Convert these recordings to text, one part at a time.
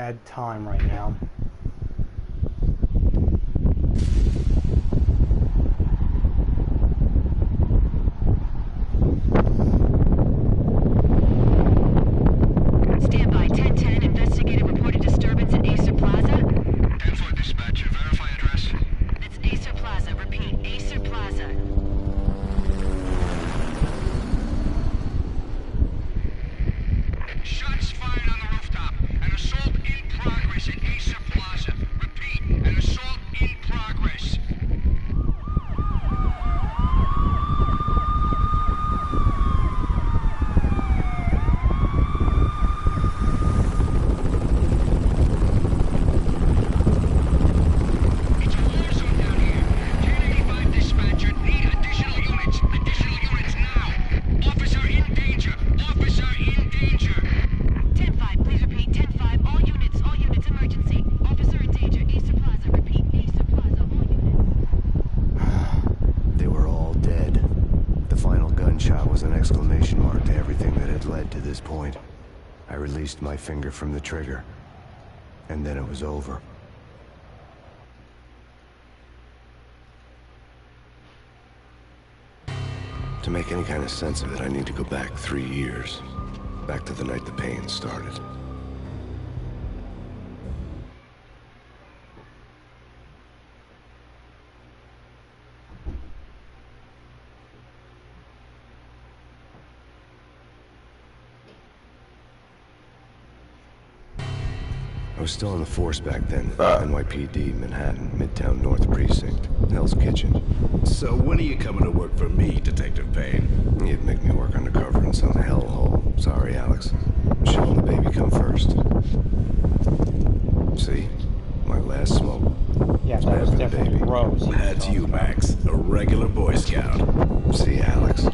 bad time right now. Standby 1010, investigator reported disturbance at Acer Plaza. 10-4 dispatcher, verify address. It's Acer Plaza, repeat, Acer Plaza. Shots fired on the rooftop. An assault in progress at Acer Plaza. Repeat, an assault in progress. It's a war zone down here. 1085 dispatcher, need additional units. Additional units now. Officer in danger. Officer in danger. 10-5, please repeat, 10-5, all units, emergency. Officer in danger, Acer Plaza, repeat, Acer Plaza, all units. They were all dead. The final gunshot was an exclamation mark to everything that had led to this point. I released my finger from the trigger, and then it was over. To make any kind of sense of it, I need to go back 3 years. Back to the night the Payne started. I was still on the force back then. NYPD, Manhattan, Midtown North Precinct, Hell's Kitchen. So when are you coming to work for me, Detective Payne? You'd make me work undercover in some hellhole. Sorry, Alex. Michelle and the baby come first. See? My last smoke. Yeah, It's that bad was for the definitely baby. Rose. That's you, Max. A regular Boy Scout. See, Alex?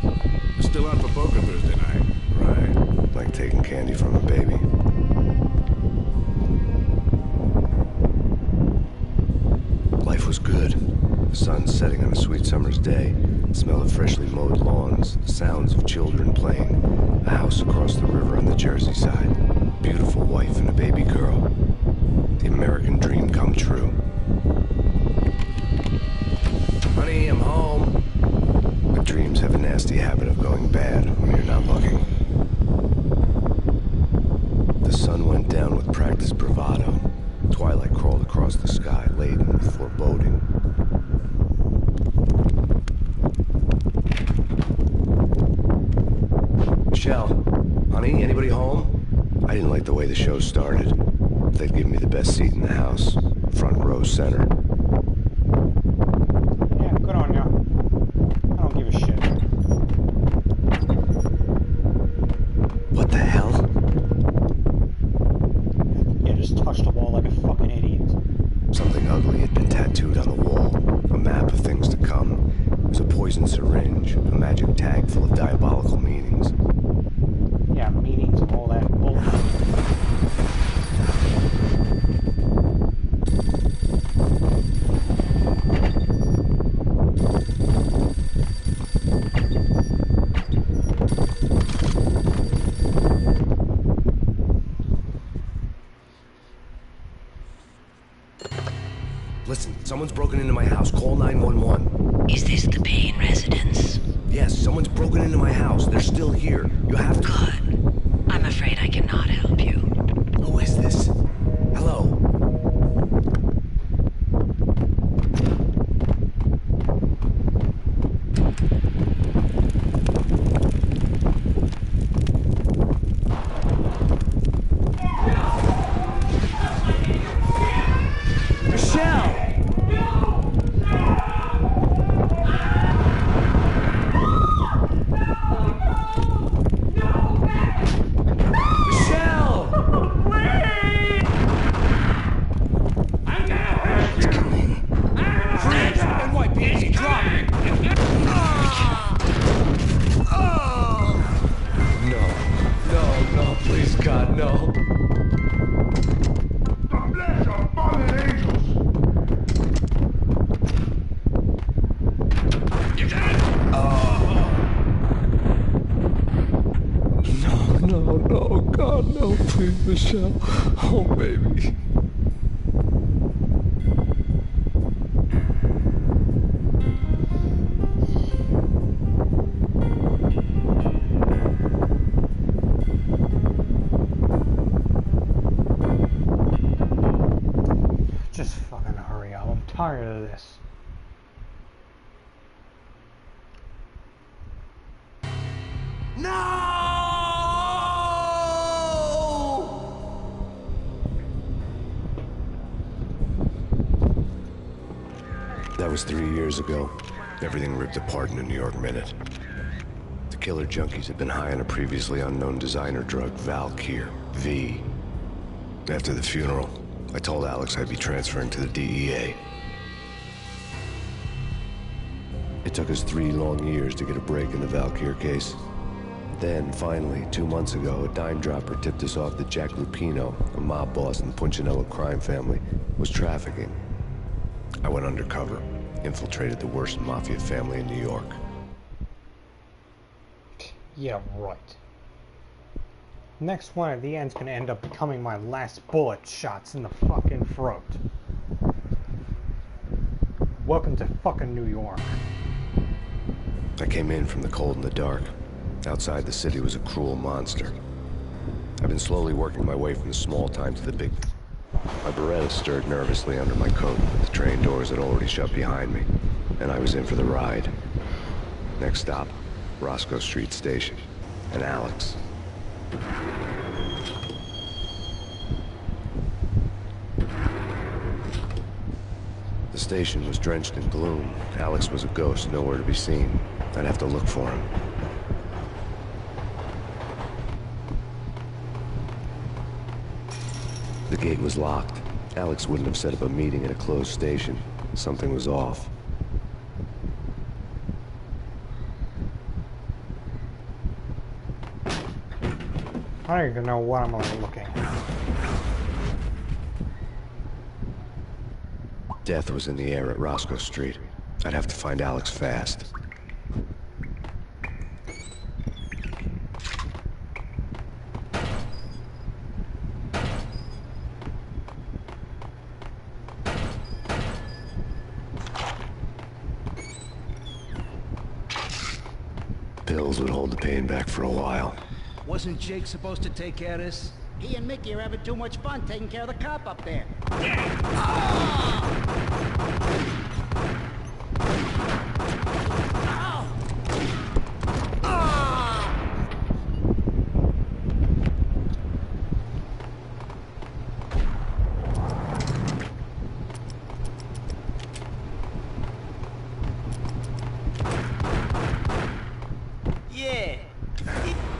Still out for poker Thursday night. Right. Like taking candy from a baby. Life was good. The sun setting on a sweet summer's day. The smell of freshly mowed lawns. The sounds of children playing. A house across the river on the Jersey side. Beautiful wife and a baby girl. The American dream come true. Honey, I'm home. But dreams have a nasty habit of going bad when you're not looking. The sun went down with practiced bravado. Twilight crawled across the sky, laden with foreboding. Michelle, honey, anybody home? I didn't like the way the show started. They'd give me the best seat in the house, front row center. Yeah, good on ya. I don't give a shit. What the hell? Yeah, just touched the wall like a fucking idiot. Something ugly had been tattooed on the wall. A map of things to come. It was a poison syringe, a magic tag full of diabolical meanings. Yeah, meetings and all that bullshit. Listen, someone's broken into my house. Call 911. Is this the Payne residence? Yes, someone's broken into my house. They're still here. You have to... Good. I'm afraid I cannot help you. Who is this? Hello? Michelle! No. Oh no, God, no, please, Michelle. Oh, baby. Just fucking hurry up. I'm tired of this. That was 3 years ago. Everything ripped apart in a New York minute. The killer junkies had been high on a previously unknown designer drug, Valkyr, V. After the funeral, I told Alex I'd be transferring to the DEA. It took us 3 long years to get a break in the Valkyr case. Then, finally, 2 months ago, a dime dropper tipped us off that Jack Lupino, a mob boss in the Punchinello crime family, was trafficking. I went undercover, infiltrated the worst mafia family in New York. Yeah, right. Next one at the end's gonna end up becoming my last bullet shots in the fucking throat. Welcome to fucking New York. I came in from the cold and the dark. Outside, the city was a cruel monster. I've been slowly working my way from the small time to the big... My Beretta stirred nervously under my coat, but the train doors had already shut behind me, and I was in for the ride. Next stop, Roscoe Street Station, and Alex. The station was drenched in gloom. Alex was a ghost, nowhere to be seen. I'd have to look for him. The gate was locked. Alex wouldn't have set up a meeting at a closed station. Something was off. I don't even know what I'm looking. Death was in the air at Roscoe Street. I'd have to find Alex fast. Pills would hold the pain back for a while. Wasn't Jake supposed to take care of this? He and Mickey are having too much fun taking care of the cop up there. Yeah.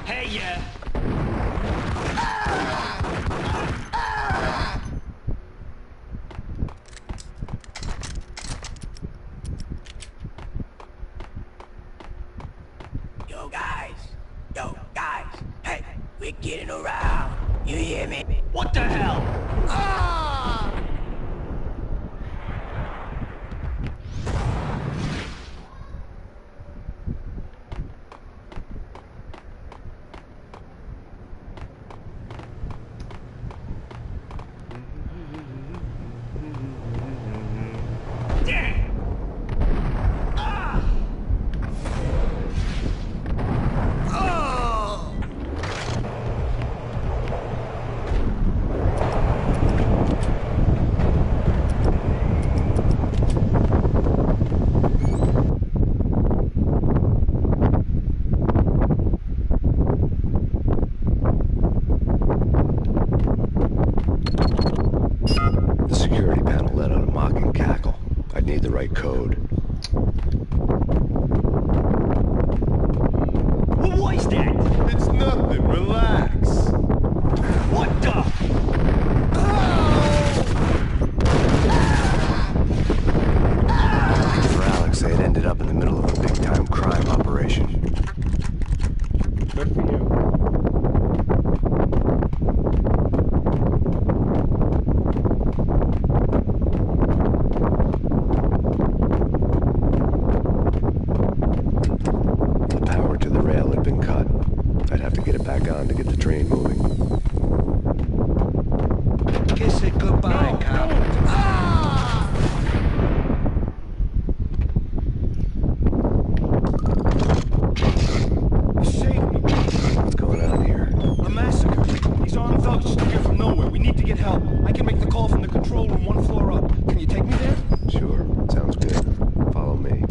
Hey, yeah. Yo, guys, hey, we're getting around. You hear me? What the hell? Ah! The security panel let out a mocking cackle. I'd need the right code. What was that? It's nothing. Relax. What the? For Alex, they had ended up in the middle of a big-time crime operation. Good for you. just stuck here from nowhere. We need to get help. I can make the call from the control room 1 floor up. Can you take me there? Sure, sounds good. Follow me.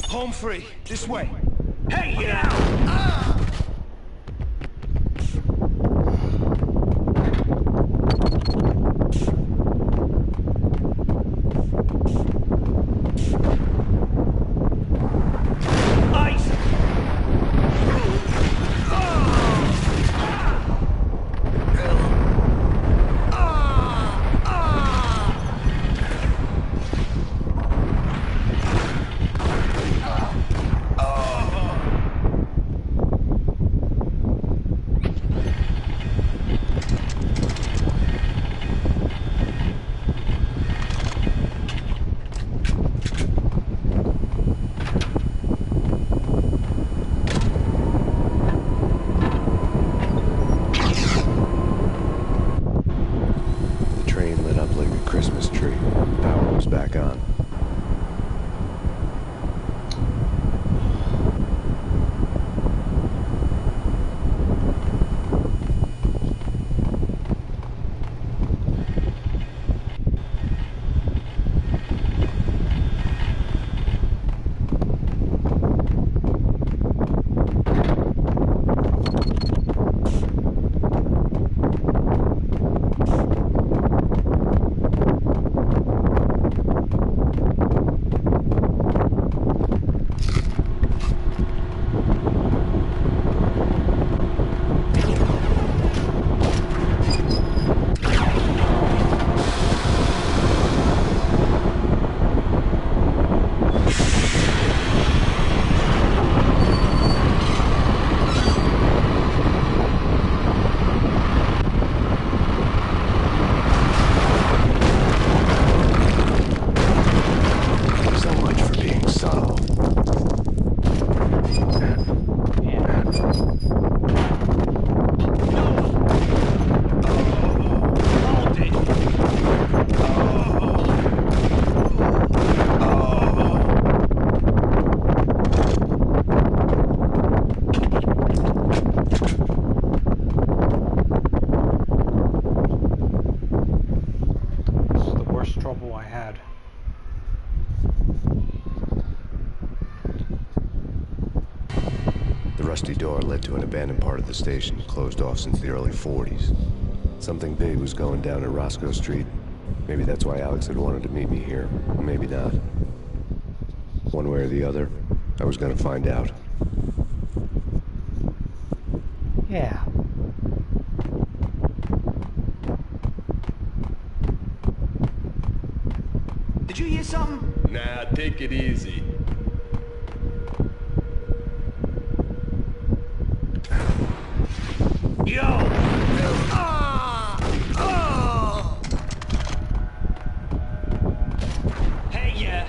Home free. This way. Hey, get out! Ice! The train lit up like a Christmas tree. Power was back on. So much for being subtle. Hold it! This is the worst trouble I had. The rusty door led to an abandoned part of the station, closed off since the early 40s. Something big was going down at Roscoe Street. Maybe that's why Alex had wanted to meet me here. Maybe not. One way or the other, I was gonna find out. Yeah. Did you hear something? Nah, take it easy. Yo! Hey, yeah!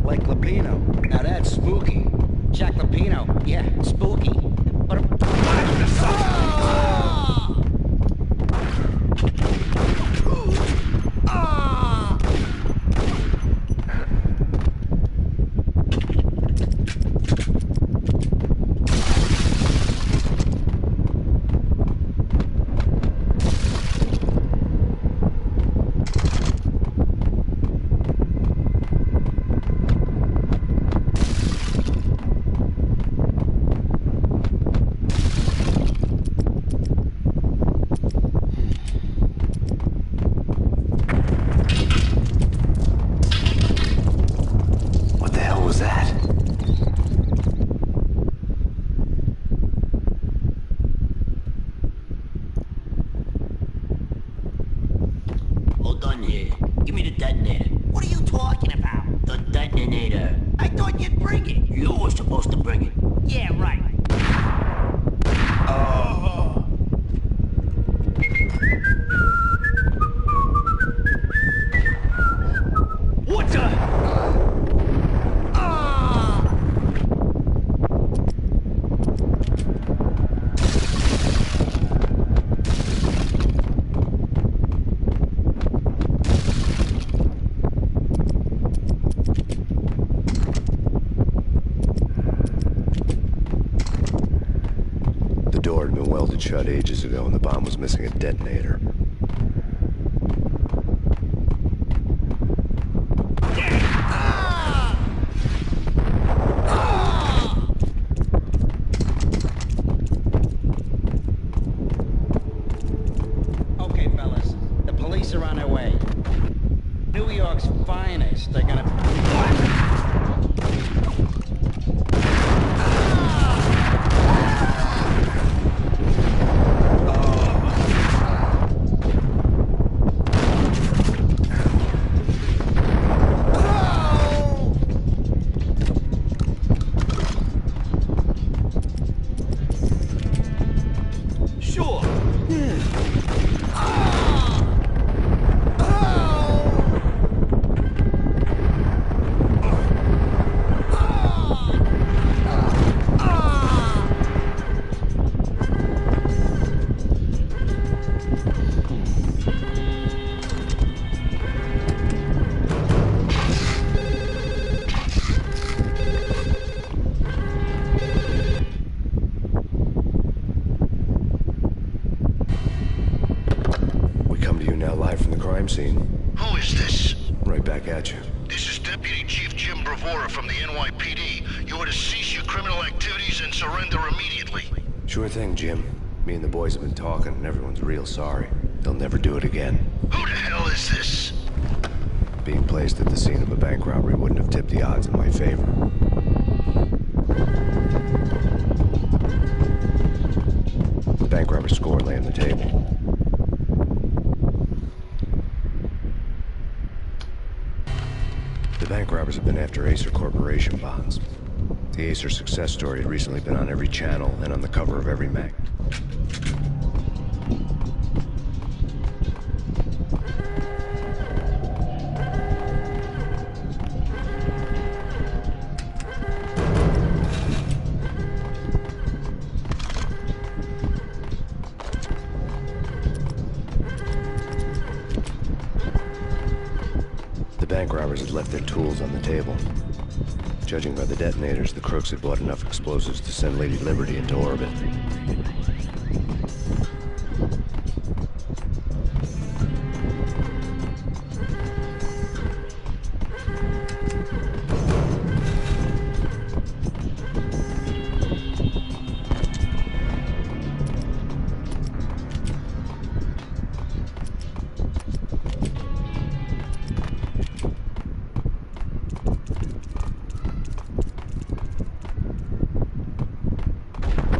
Like Lapino. Now that's spooky. Jack Lapino. Yeah, spooky. But thought you'd bring it. You were supposed to bring it. Yeah, right. Oh. What the? The door had been welded shut ages ago and the bomb was missing a detonator. Okay, fellas. The police are on their way. New York's finest. They're gonna... Sure. We come to you now live from the crime scene. Who is this? Right back at you. This is Deputy Chief Jim Bravura from the NYPD. You are to cease your criminal activities and surrender immediately. Sure thing, Jim. Me and the boys have been talking and everyone's real sorry. They'll never do it again. Who the hell is this? Being placed at the scene of a bank robbery wouldn't have tipped the odds in my favor. The bank robber's score lay on the table. The bank robbers have been after Acer Corporation bonds. The Acer success story had recently been on every channel and on the cover of every mag. The bank robbers had left their tools on the table. Judging by the detonators, the crooks had bought enough explosives to send Lady Liberty into orbit.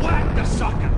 Whack the sucker!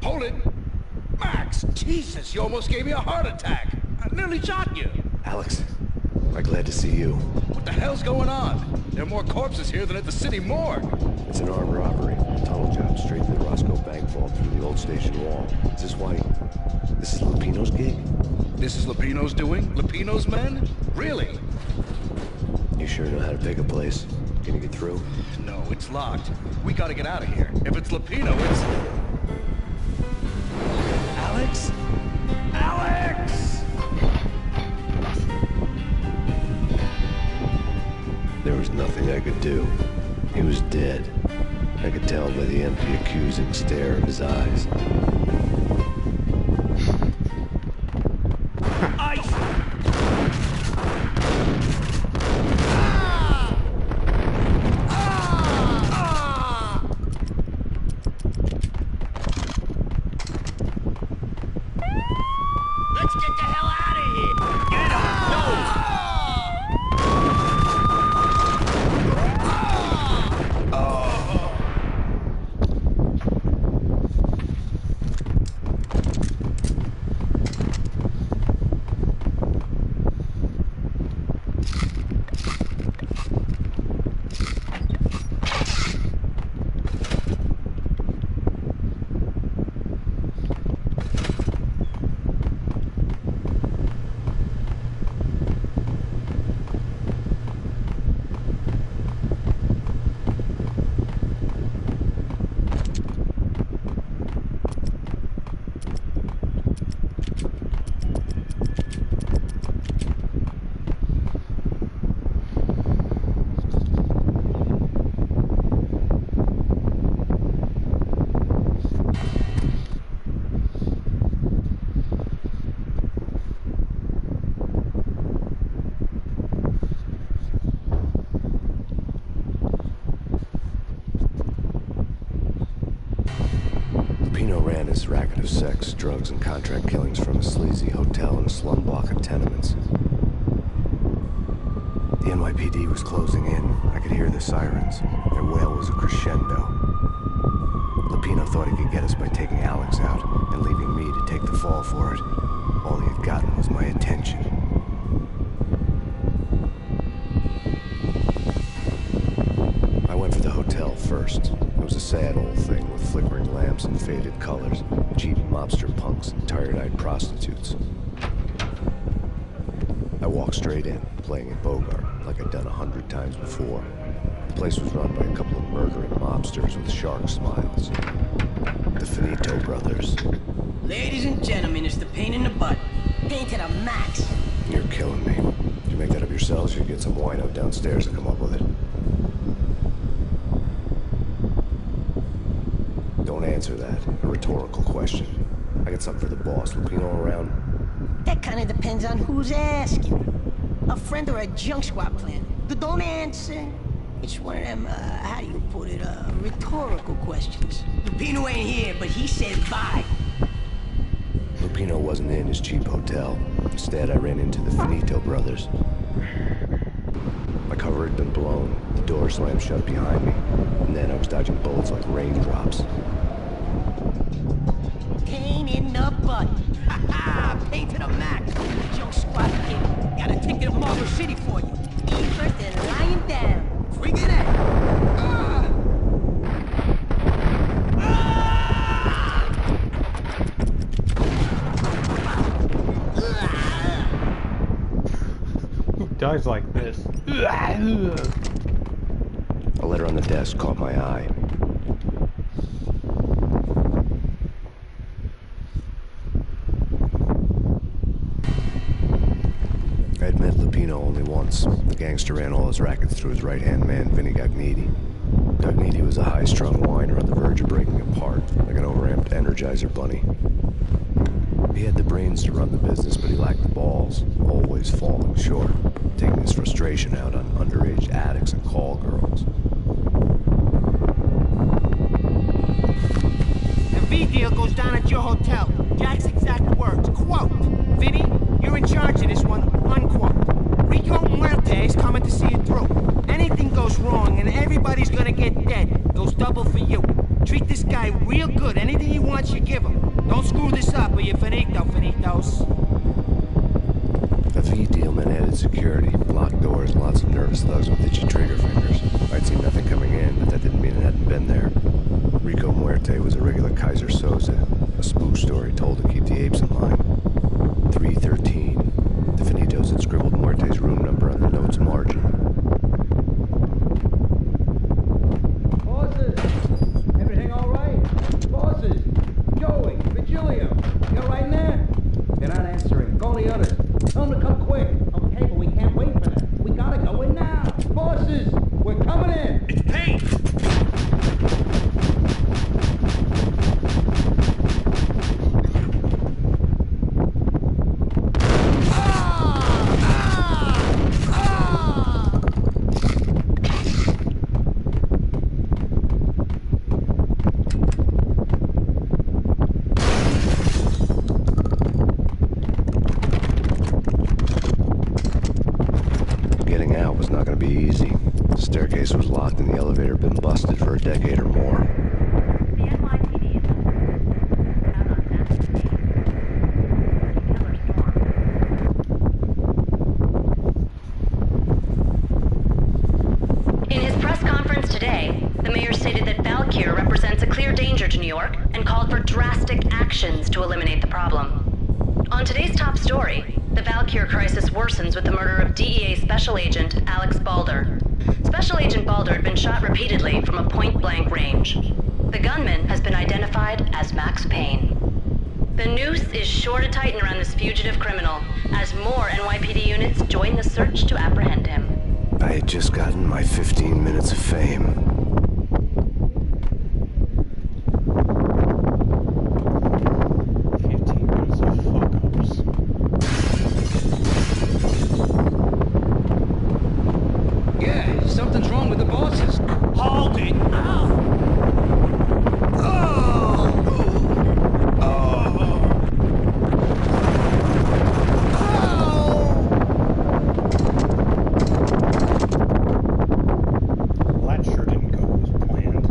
Hold it! Max, Jesus, you almost gave me a heart attack. I nearly shot you. Alex, I'm glad to see you. What the hell's going on? There are more corpses here than at the city morgue. It's an armed robbery. A tunnel job straight to the Roscoe Bank vault through the old station wall. Is this why... This is Lupino's gig? This is Lupino's doing? Lupino's men? Really? You sure know how to pick a place. Gonna get through? No, it's locked. We gotta get out of here. If it's Lupino, it's... Alex? Alex! There was nothing I could do. He was dead. I could tell by the empty, accusing stare of his eyes. Let's get the hell out of here! Get him! Pino ran his racket of sex, drugs, and contract killings from a sleazy hotel in a slum block of tenements. The NYPD was closing in. I could hear the sirens. Their wail was a crescendo. Lupino thought he could get us by taking Alex out and leaving me to take the fall for it. All he had gotten was my attention. I went for the hotel first. It was a sad old thing with flickering lamps and faded colors, cheap mobster punks and tired-eyed prostitutes. I walked straight in, playing at Bogart, like I'd done 100 times before. The place was run by a couple of murdering mobsters with shark smiles. The Finito brothers. Ladies and gentlemen, it's the Payne in the butt. Payne to the max. You're killing me. Did you make that up yourselves, or you get some wino downstairs to come up with it? Don't answer that. A rhetorical question. I got something for the boss. Lupino around? That kind of depends on who's asking. A friend or a junk squad plan. Don't answer. It's one of them, how do you put it, rhetorical questions. Lupino ain't here, but he said bye. Lupino wasn't in his cheap hotel. Instead, I ran into the Finito brothers. My cover had been blown. The door slammed shut behind me. And then I was dodging bullets like raindrops. Payne in the butt. Ha ha! Payne to the max. Junk squad kid. Got a ticket to Marble City for you. Eat first and lying down. Bring it in. Who dies like this? A letter on the desk caught my eye. I'd met Lupino only once. The gangster ran all his rackets through his right-hand man, Vinny Gagnetti. Gagnetti was a high-strung whiner on the verge of breaking apart, like an overamped Energizer bunny. He had the brains to run the business, but he lacked the balls, always falling short, taking his frustration out on underage addicts and call girls. The V deal goes down at your hotel. Jack's exact words, quote, Vinny, you're in charge of this one, unquote. Rico Muerte is coming to see it through. Anything goes wrong and everybody's gonna get dead. Goes double for you. Treat this guy real good. Anything he wants, you give him. Don't screw this up or you're finito, finitos. The V deal meant added security, locked doors, and lots of nervous thugs with itchy trigger fingers. I'd seen nothing coming in, but that didn't mean it hadn't been there. Rico Muerte was a regular Kaiser Soze, a spook story told to keep the apes in line. 313. The Finitos had scribbled Muerte's room number on the note's margin. Bosses! Everything all right? Bosses! Joey! Virgilio! You all right in there? They're not answering. Call the others. Tell them to come quick. Okay, but we can't wait for them. We gotta go in now. Bosses! We're coming in! It's Payne! decade or more. The NYPD is out on Max Payne. Killer storm. In his press conference today, the mayor stated that Valkyr represents a clear danger to New York and called for drastic actions to eliminate the problem. On today's top story, the Valkyr crisis worsens with the murder of DEA Special Agent Alex Balder. Special Agent Balder had been shot repeatedly from a point-blank range. The gunman has been identified as Max Payne. The noose is sure to tighten around this fugitive criminal as more NYPD units join the search to apprehend him. I had just gotten my 15 minutes of fame. 15 minutes of fuck-ups. Yeah, something's wrong with the bosses. Hold it! Well, that sure didn't go as planned.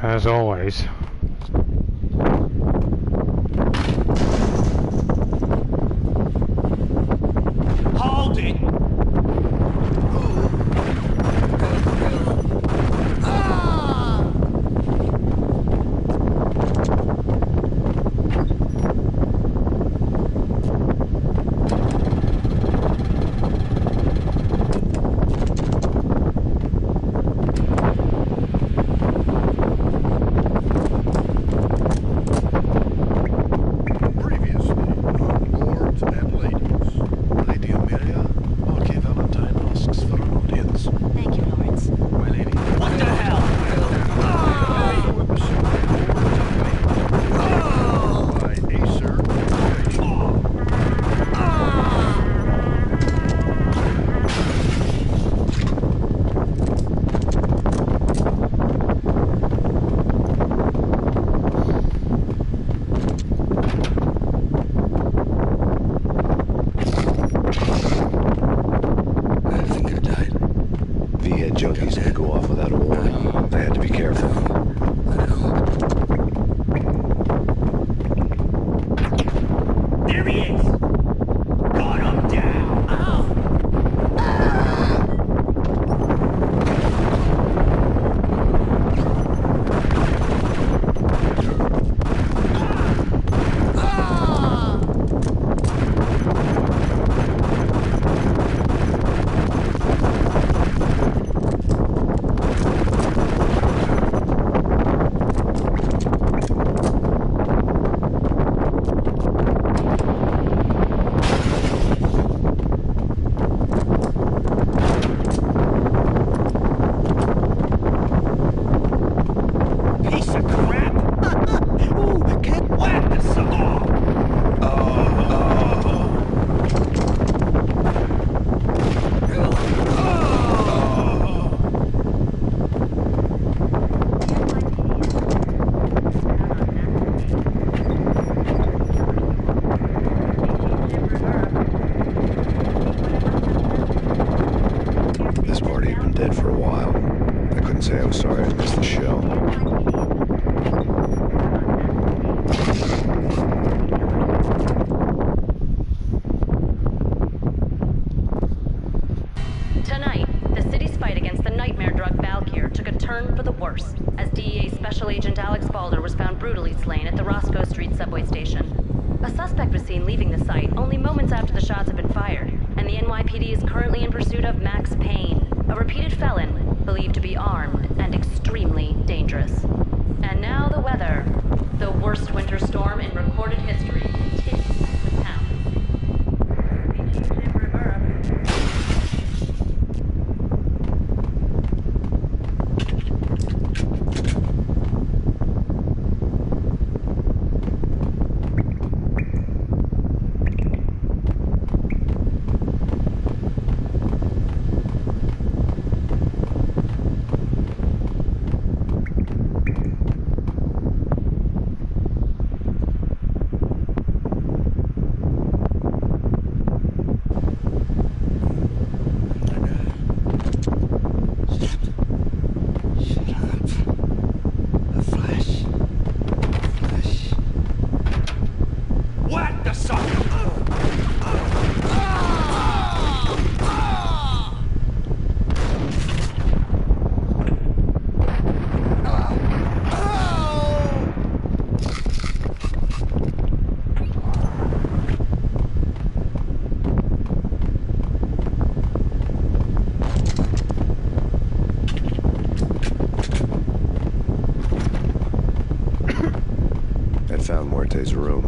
As always. Hold it! Previously, on Lords and Ladies, Lady Amelia, OK Valentine asks for an audience. Thank you, Lawrence. My lady. What the hell? By Acer Communications. I think I died. V-head junkies could go off without a warning. I had to be careful. There he is! Got him down! Piece of crap! Ooh, get whacked the saw! This party had been dead for a while. I couldn't say I was sorry I missed the show. Tonight, the city's fight against the nightmare drug Valkyr took a turn for the worse as DEA Special Agent Alex Balder was found brutally slain at the Roscoe Street subway station. A suspect was seen leaving the site only moments after the shots had been fired, and the NYPD is currently in pursuit of Max Payne, a repeated felon believed to be armed and extremely dangerous. And now the weather. The worst winter storm in recorded history hits the town. Muerte's room.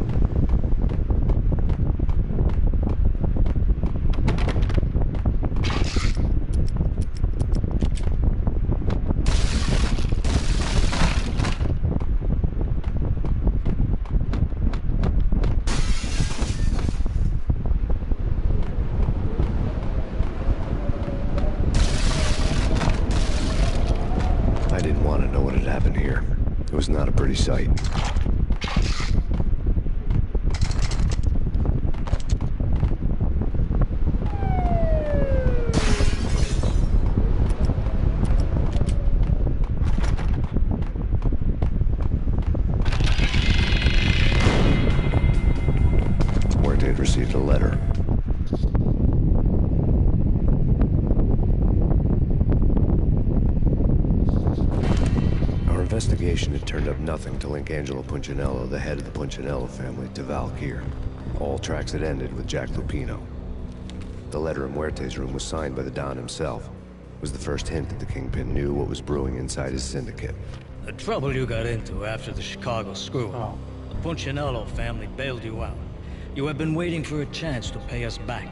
I didn't want to know what had happened here. It was not a pretty sight. Muerte had received a letter. Our investigation had turned up nothing to link Angelo Punchinello, the head of the Punchinello family, to Valkyr. All tracks had ended with Jack Lupino. The letter in Muerte's room was signed by the Don himself. It was the first hint that the Kingpin knew what was brewing inside his syndicate. The trouble you got into after the Chicago screw-up. The Punchinello family bailed you out. You have been waiting for a chance to pay us back.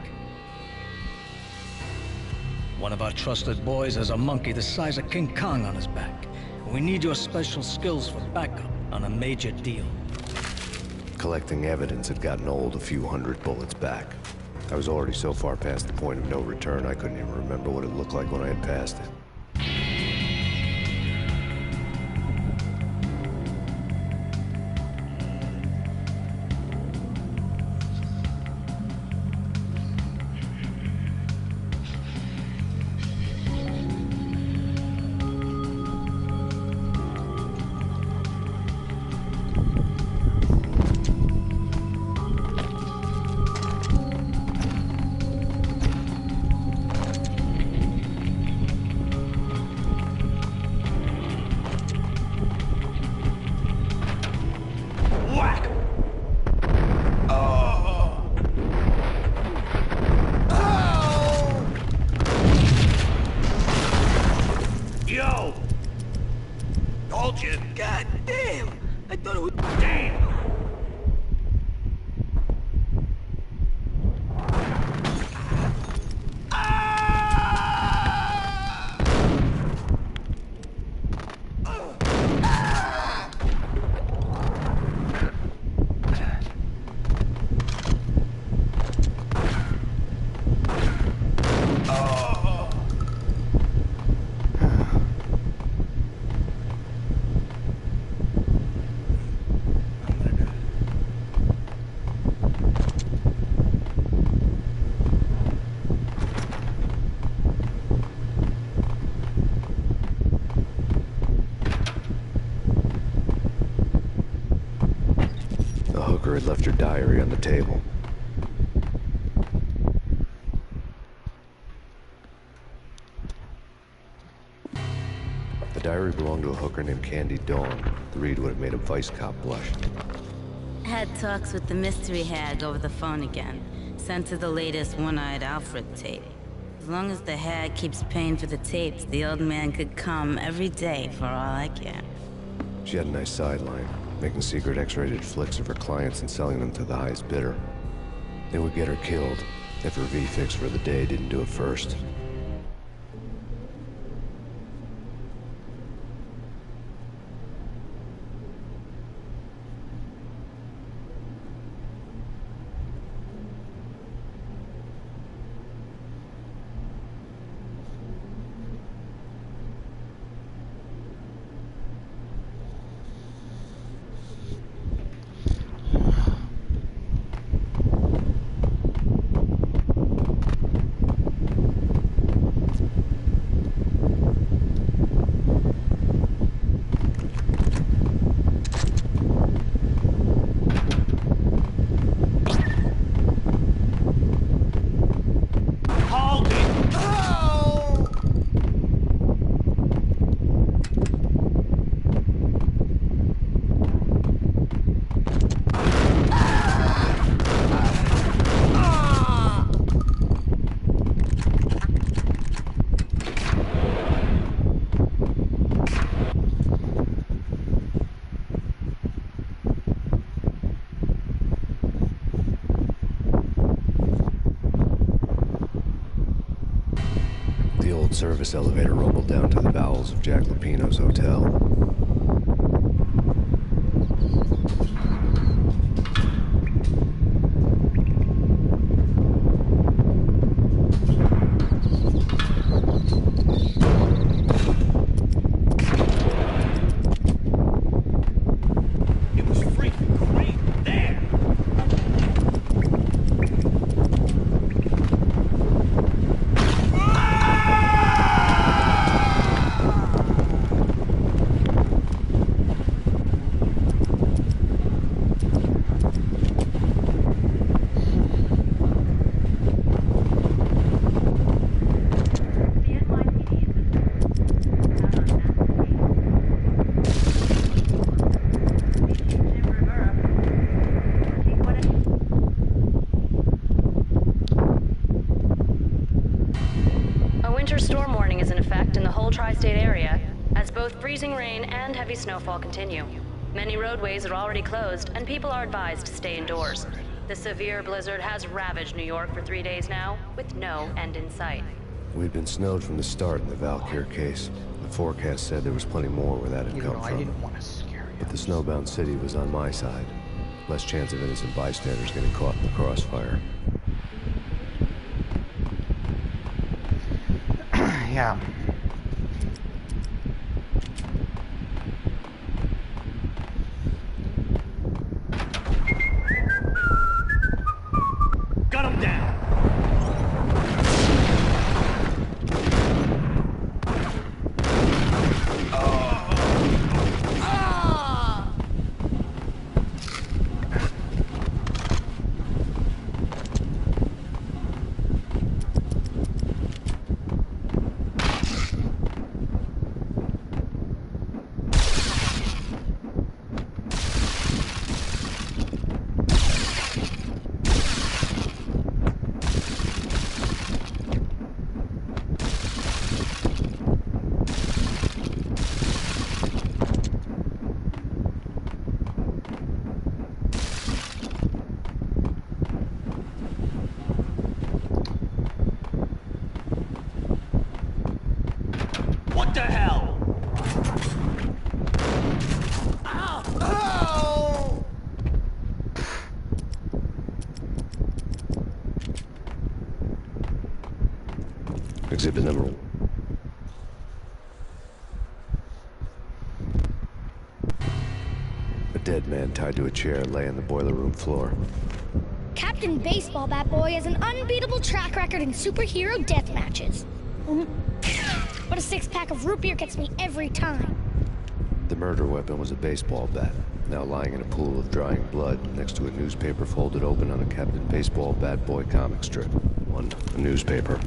One of our trusted boys has a monkey the size of King Kong on his back. We need your special skills for backup on a major deal. Collecting evidence had gotten old a few hundred bullets back. I was already so far past the point of no return, I couldn't even remember what it looked like when I had passed it. God damn! I thought it was... Damn! Had left her diary on the table. The diary belonged to a hooker named Candy Dawn. The read would have made a vice cop blush. Had talks with the mystery hag over the phone again. Sent her the latest one-eyed Alfred tape. As long as the hag keeps paying for the tapes, the old man could come every day for all I care. She had a nice sideline, making secret X-rated flicks of her clients and selling them to the highest bidder. They would get her killed if her V-fix for the day didn't do it first. The old service elevator rumbled down to the bowels of Jack Lupino's hotel. Freezing rain and heavy snowfall continue. Many roadways are already closed, and people are advised to stay indoors. The severe blizzard has ravaged New York for 3 days now, with no end in sight. We'd been snowed from the start in the Valkyr case. The forecast said there was plenty more where that had come from. I didn't want to scare you. But the snowbound city was on my side. Less chance of innocent bystanders getting caught in the crossfire. Yeah. Gun him down! What the hell? Ow! Oh! Exhibit number 1. A dead man tied to a chair lay on the boiler room floor. Captain Baseball Bat Boy has an unbeatable track record in superhero death matches. But a 6-pack of root beer gets me every time. The murder weapon was a baseball bat, now lying in a pool of drying blood next to a newspaper folded open on a Captain Baseball Bat Boy comic strip. A newspaper.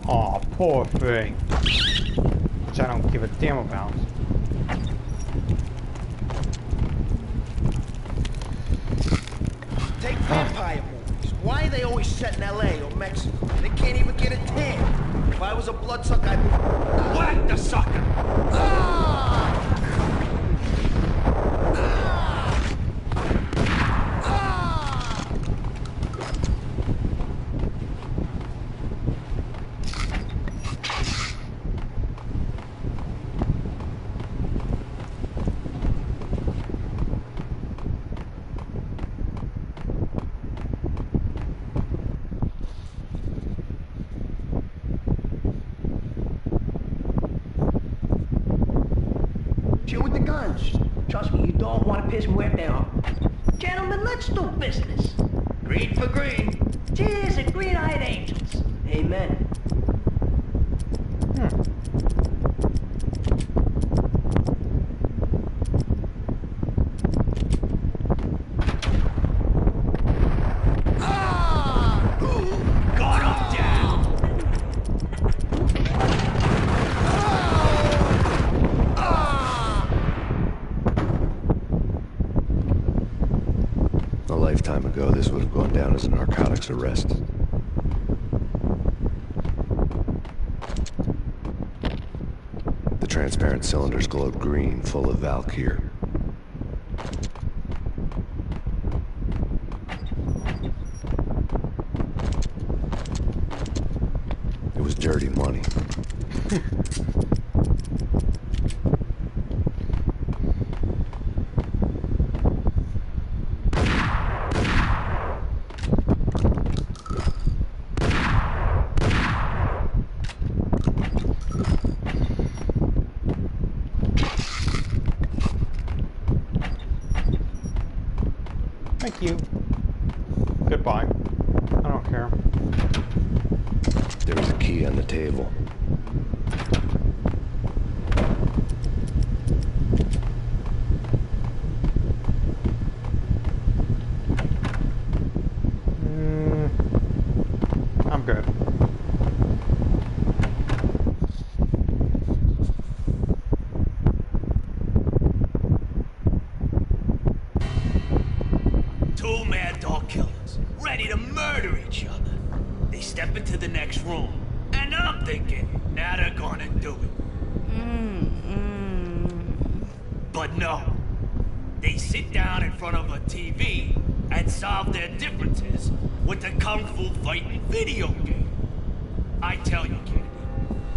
Aw, poor thing. Which I don't give a damn about. Take vampire movies. Why are they always set in LA or Mexico? They can't even get a tan. If I was a bloodsucker, I'd whack the sucker! Chill with the guns. Trust me, you don't want to piss Muerte off. Gentlemen, let's do business. Green for green. Cheers and green-eyed angels. Amen. A lifetime ago, this would have gone down as a narcotics arrest. The transparent cylinders glowed green, full of Valkyr. dirty money. Thank you. Goodbye. I don't care. There was a key on the table. I'm good. Two mad dog killers, ready to murder each other. They step into the next room, and I'm thinking, now they're gonna do it. But no. They sit down in front of a TV and solve their differences with the Kung Fu fighting video game. I tell you, Kennedy,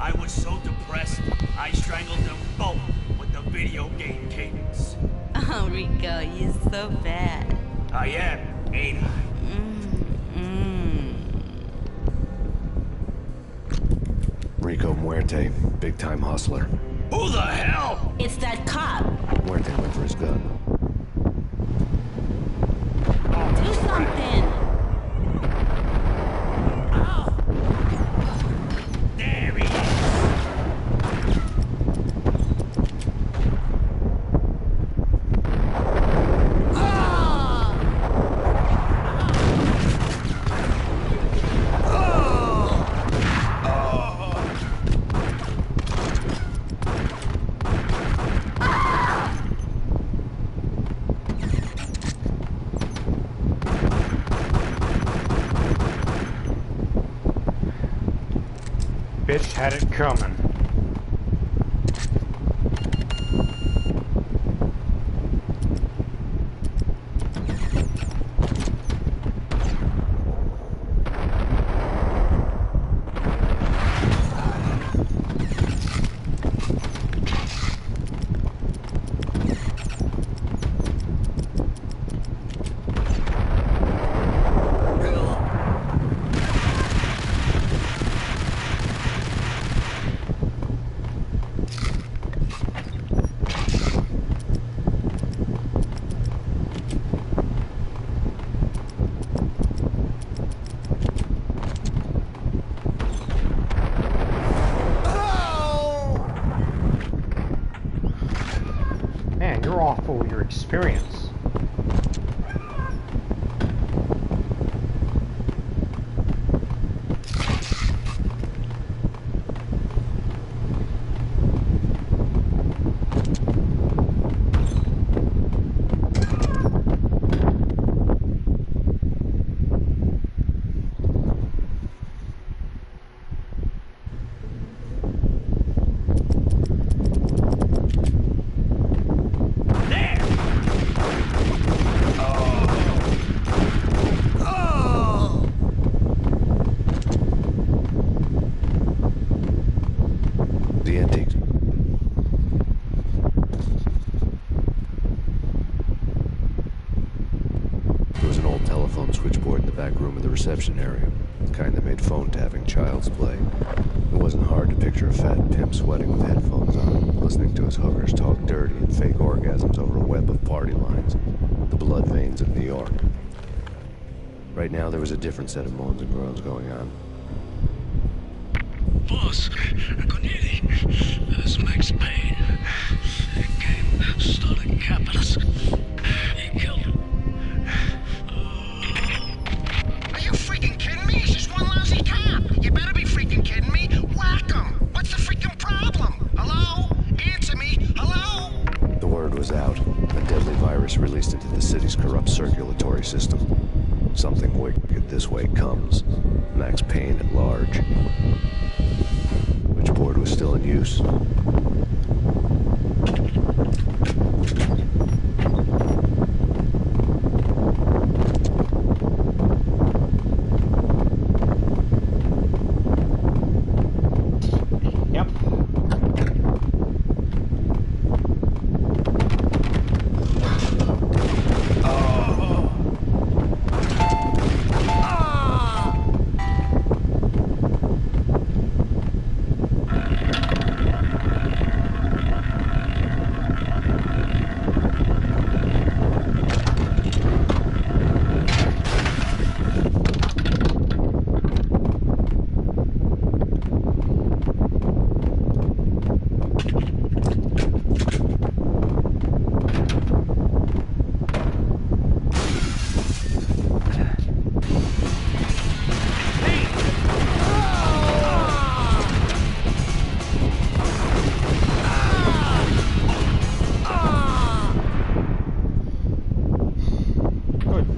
I was so depressed, I strangled them both with the video game cadence. Oh, Rico, you're so bad. I am, ain't I? Rico Muerte, big-time hustler. Who the hell? It's that cop. Muerte went for his gun. Do something. There he is. Bitch had it coming. Man, you're awful with your experience. The antiques. There was an old telephone switchboard in the back room of the reception area. The kind that made phone tapping child's play. It wasn't hard to picture a fat pimp sweating with headphones on, listening to his hookers talk dirty and fake orgasms over a web of party lines. The blood veins of New York. Right now, there was a different set of moans and groans going on. Boss, Cornelia, this Max Payne. He came, started capping us. He killed him. Are you freaking kidding me? He's just one lousy cop. You better be freaking kidding me. Whack him. What's the freaking problem? Hello? Answer me. Hello? The word was out. A deadly virus released into the city's corrupt circulatory system. Something wicked this way comes. Max Payne at large. Which board was still in use?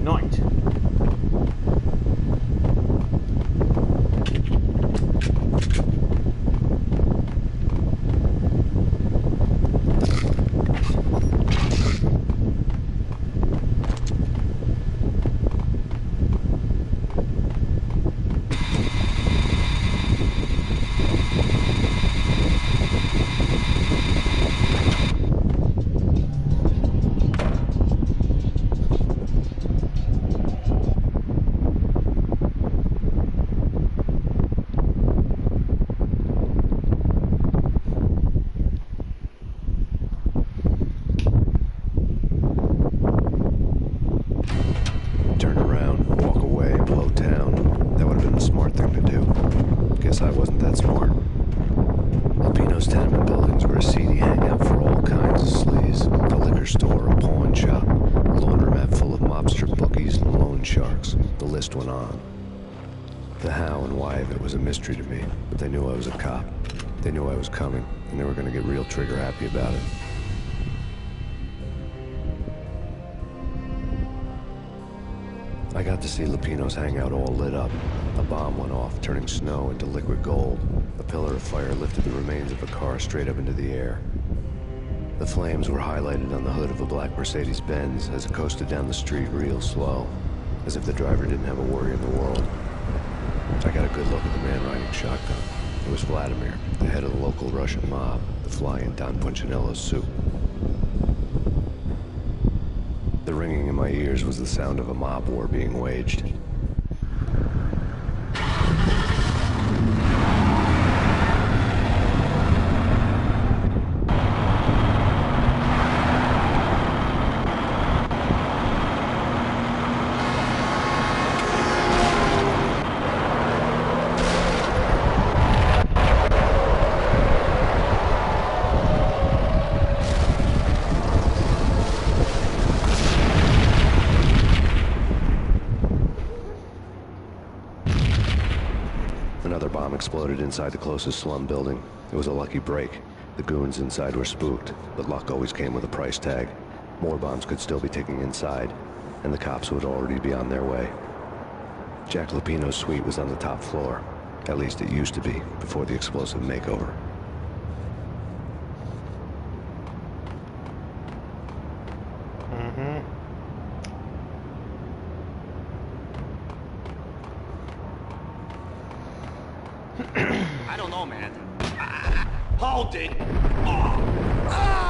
night. Turn around, walk away, blow town. That would have been the smart thing to do. Guess I wasn't that smart. Lupino's tenement buildings were a seedy hangout for all kinds of sleaze. A liquor store, a pawn shop, a laundromat full of mobster bookies and loan sharks. The list went on. The how and why of it was a mystery to me, but they knew I was a cop. They knew I was coming, and they were going to get real trigger happy about it. I got to see Lupino's hangout all lit up. A bomb went off, turning snow into liquid gold. A pillar of fire lifted the remains of a car straight up into the air. The flames were highlighted on the hood of a black Mercedes-Benz as it coasted down the street real slow, as if the driver didn't have a worry in the world. I got a good look at the man riding shotgun. It was Vladimir, the head of the local Russian mob, the fly in Don Punchinello's suit. The ringing in my ears was the sound of a mob war being waged. Another bomb exploded inside the closest slum building. It was a lucky break. The goons inside were spooked, but luck always came with a price tag. More bombs could still be ticking inside, and the cops would already be on their way. Jack Lupino's suite was on the top floor. At least it used to be, before the explosive makeover. I don't know, man. Hold it! Oh. Oh.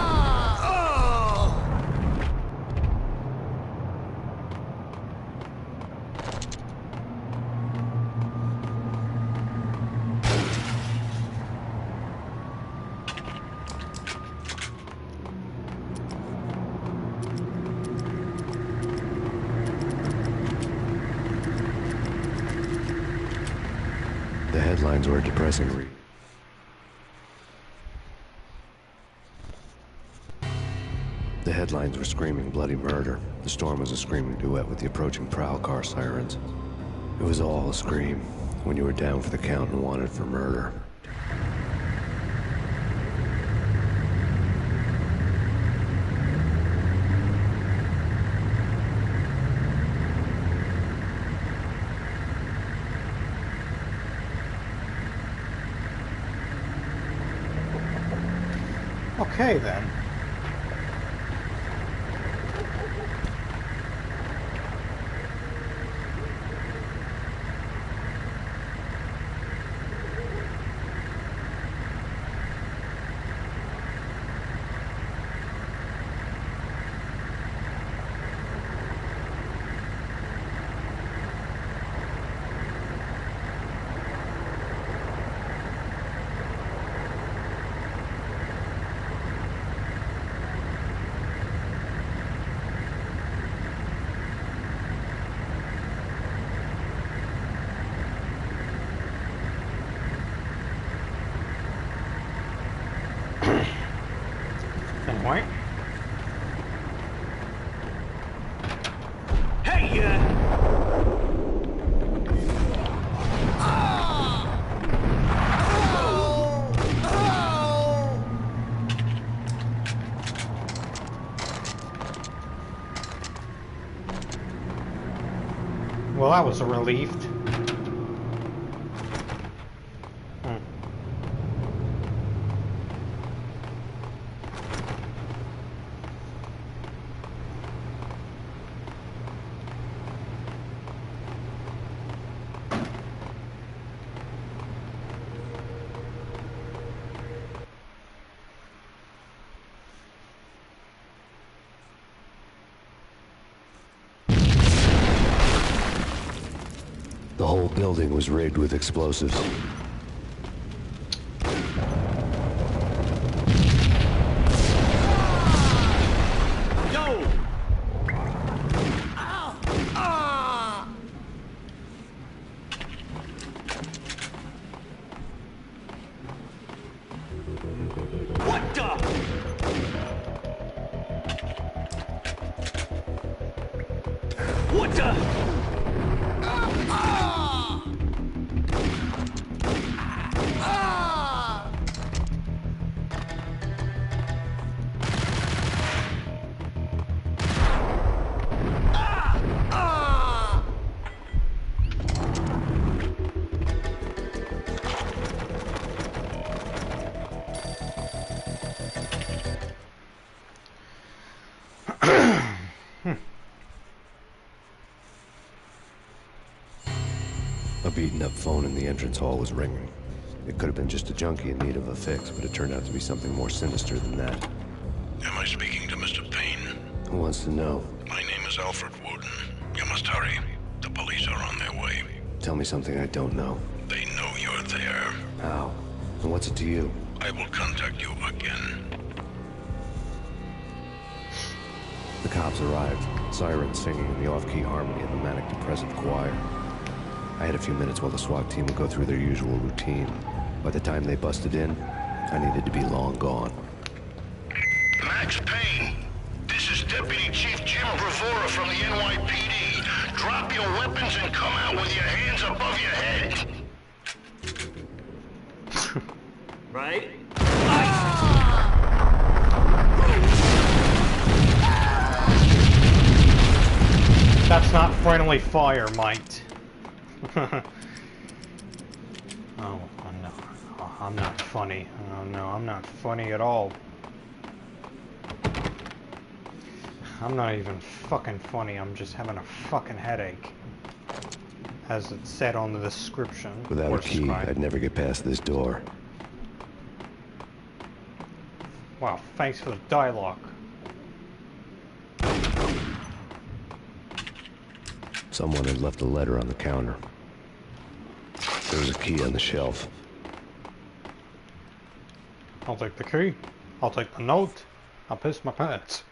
The headlines were a depressing read. The headlines were screaming bloody murder. The storm was a screaming duet with the approaching prowl car sirens. It was all a scream when you were down for the count and wanted for murder. Okay, then. Well, I was relieved. The whole building was rigged with explosives. Yo! What the? What the? A beaten-up phone in the entrance hall was ringing. It could have been just a junkie in need of a fix, but it turned out to be something more sinister than that. Am I speaking to Mr. Payne? Who wants to know? My name is Alfred Woden. You must hurry. The police are on their way. Tell me something I don't know. They know you're there. How? And what's it to you? I will contact you again. The cops arrived, sirens singing in the off-key harmony of the manic-depressive choir. I had a few minutes while the SWAT team would go through their usual routine. By the time they busted in, I needed to be long gone. Max Payne, this is Deputy Chief Jim Bravura from the NYPD. Drop your weapons and come out with your hands above your head. Right? That's not friendly fire, mate. Oh no. Oh, I'm not funny. Oh no, I'm not funny at all. I'm not even fucking funny. I'm just having a fucking headache. As it said on the description. Without a key, I'd never get past this door. Wow, thanks for the dialogue. Someone had left a letter on the counter. There was a key on the shelf. I'll take the key. I'll take the note. I'll piss my pants.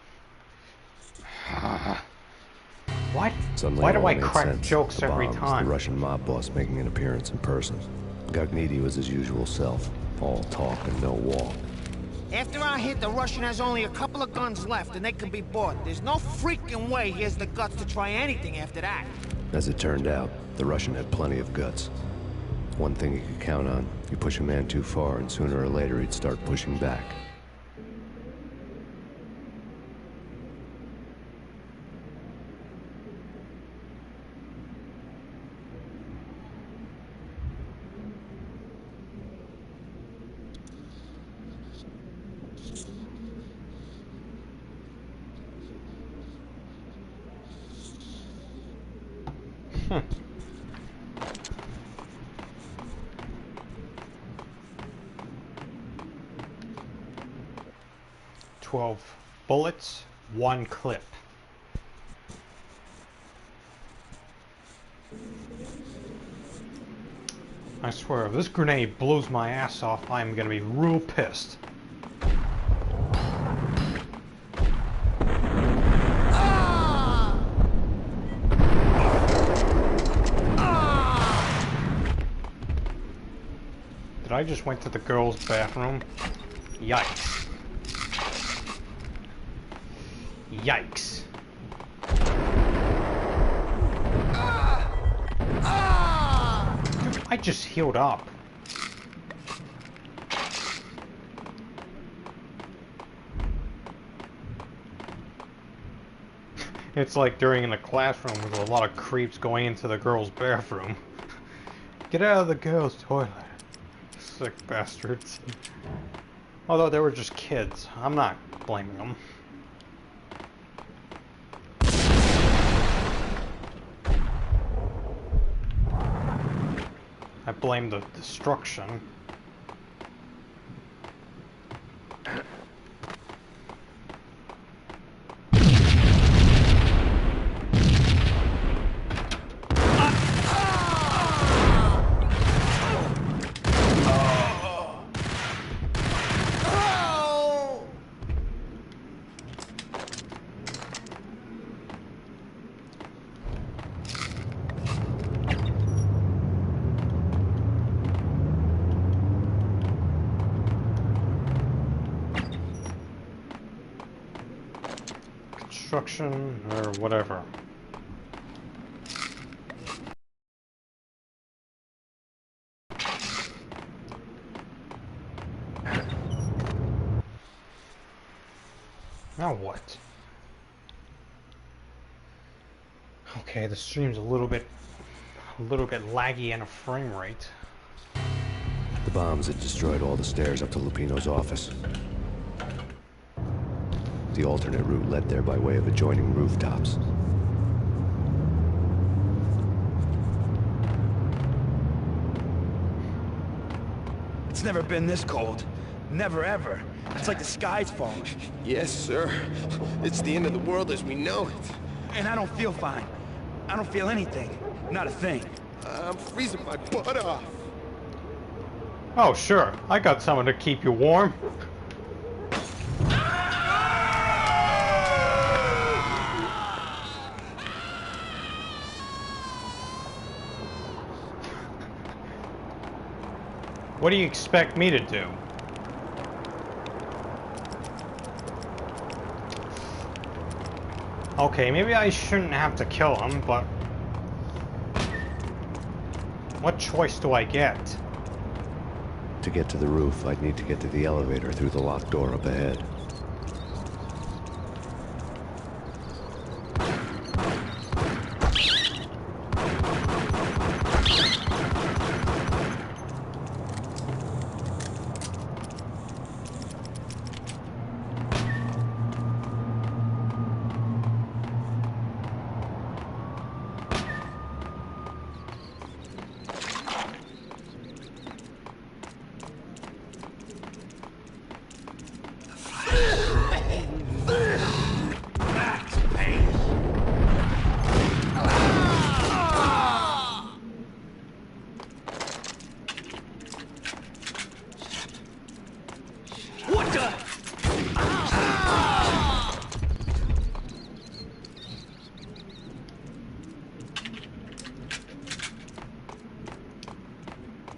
What? Suddenly, Why do I it all made crack sense. jokes The every bomb was time? The Russian mob boss making an appearance in person. Gagniti was his usual self. All talk and no walk. After our hit, the Russian has only a couple of guns left, and they can be bought. There's no freaking way he has the guts to try anything after that. As it turned out, the Russian had plenty of guts. One thing you could count on, you push a man too far and sooner or later he'd start pushing back. Hmm. 12 bullets, 1 clip. I swear, if this grenade blows my ass off, I'm gonna be real pissed. Did I just went to the girls' bathroom? Yikes. Yikes. Dude, I just healed up. It's like during in a classroom with a lot of creeps going into the girls' bathroom. Get out of the girls' toilet. Sick bastards. Although they were just kids. I'm not blaming them. I blame the destruction. Construction or whatever. Now what? Okay, the stream's a little bit laggy in a frame rate. The bombs had destroyed all the stairs up to Lupino's office. The alternate route led there by way of adjoining rooftops. It's never been this cold. Never ever. It's like the sky's falling. Yes, sir. It's the end of the world as we know it. And I don't feel fine. I don't feel anything. Not a thing. I'm freezing my butt off. Oh, sure. I got someone to keep you warm. What do you expect me to do? Okay, maybe I shouldn't have to kill him, but what choice do I get? To get to the roof, I'd need to get to the elevator through the locked door up ahead. Max Payne. What the?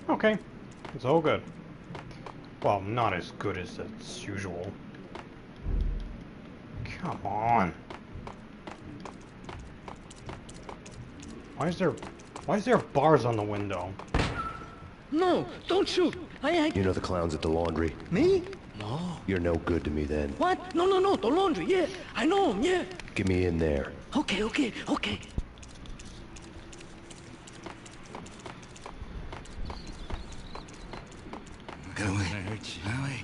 Okay, it's all good. Well, not as good as it's usual. Come on. Why is there bars on the window? No, don't shoot. You know the clowns at the laundry? Me? No. You're no good to me then. What? No, the laundry, yeah. I know him, yeah. Get me in there. Okay. Get away. Get away.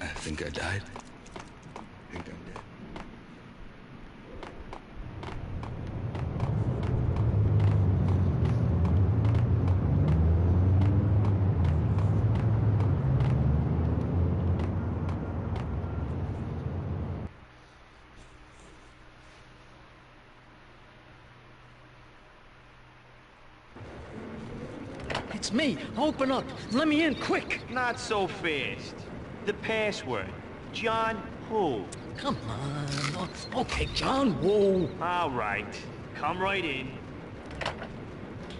I think I died. I think I'm dead. It's me. Open up. Let me in, quick. Not so fast. The password. John who? Come on. Okay, John, whoa. All right. Come right in.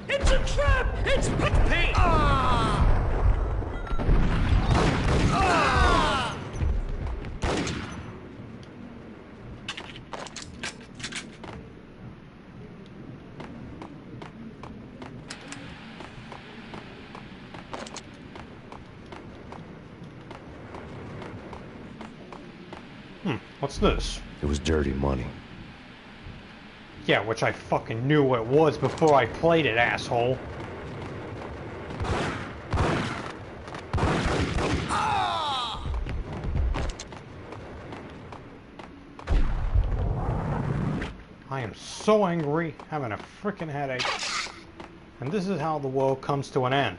It's a trap! It's Payne! What's this? It was dirty money. Yeah, which I fucking knew what it was before I played it, asshole. I am so angry, having a freaking headache. And this is how the world comes to an end.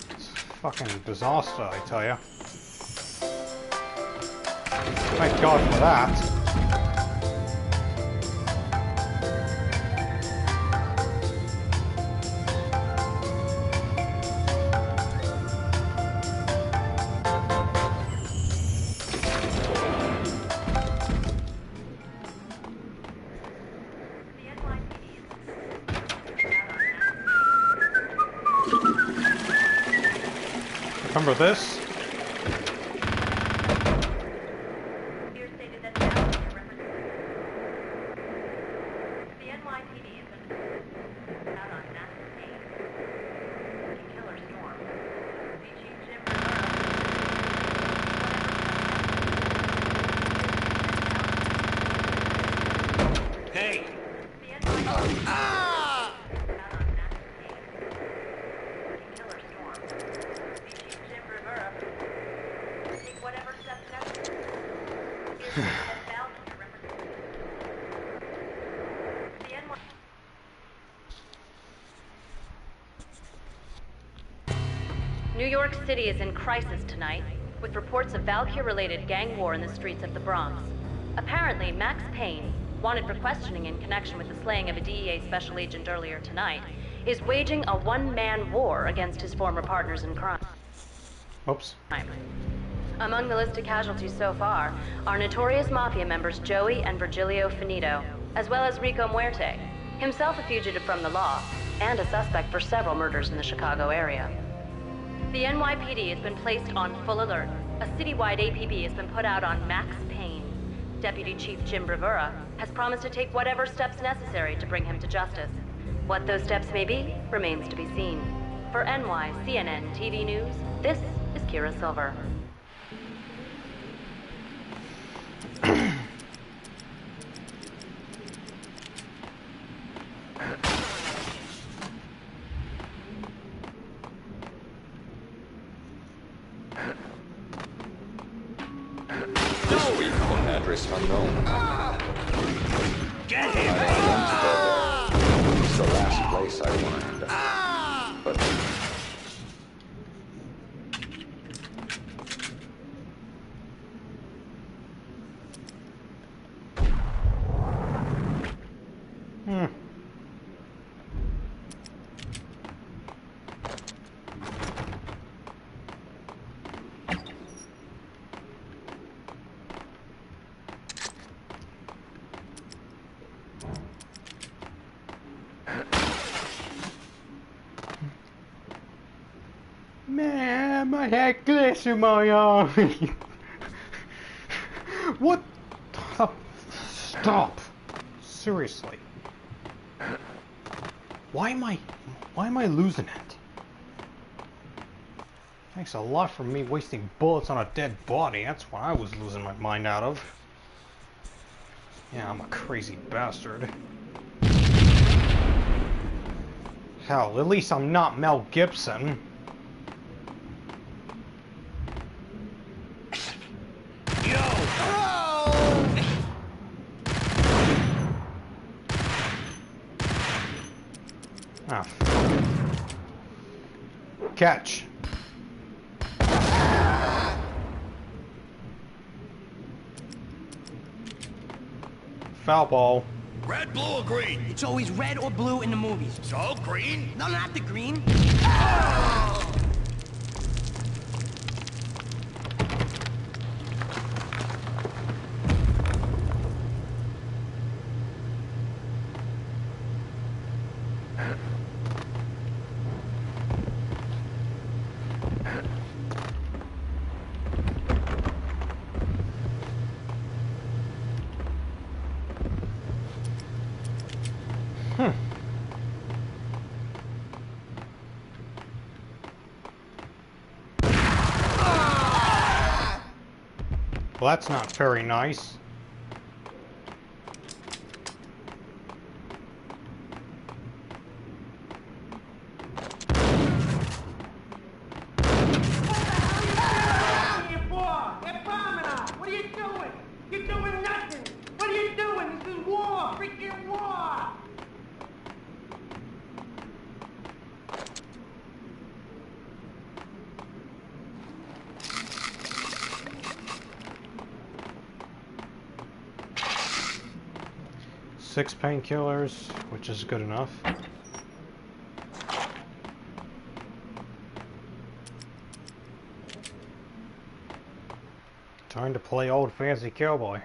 It's a fucking disaster, I tell ya. Thank God for that. Remember this? Hey! New York City is in crisis tonight, with reports of Valkyr-related gang war in the streets of the Bronx. Apparently, Max Payne, wanted for questioning in connection with the slaying of a DEA special agent earlier tonight, is waging a one-man war against his former partners in crime. Oops. Among the listed casualties so far are notorious mafia members Joey and Virgilio Finito, as well as Rico Muerte, himself a fugitive from the law, and a suspect for several murders in the Chicago area. The NYPD has been placed on full alert. A citywide APB has been put out on Max Payne. Deputy Chief Jim Bravura has promised to take whatever steps necessary to bring him to justice. What those steps may be remains to be seen. For CNN TV News, this is Kira Silver. Address unknown. Get him! It's the last place I wanted. But Man, my head glitters in my eye. What the... Stop. Seriously. Why am I losing it? Thanks a lot for me wasting bullets on a dead body. That's what I was losing my mind out of. Yeah, I'm a crazy bastard. Hell, at least I'm not Mel Gibson. Ah, catch. Foul ball. Red, blue, or green? It's always red or blue in the movies. So, green? No, not the green. Well, that's not very nice. What are you doing? You're doing nothing. What are you doing? This is war. Freaking war. Six painkillers, which is good enough. Time to play old fancy cowboy.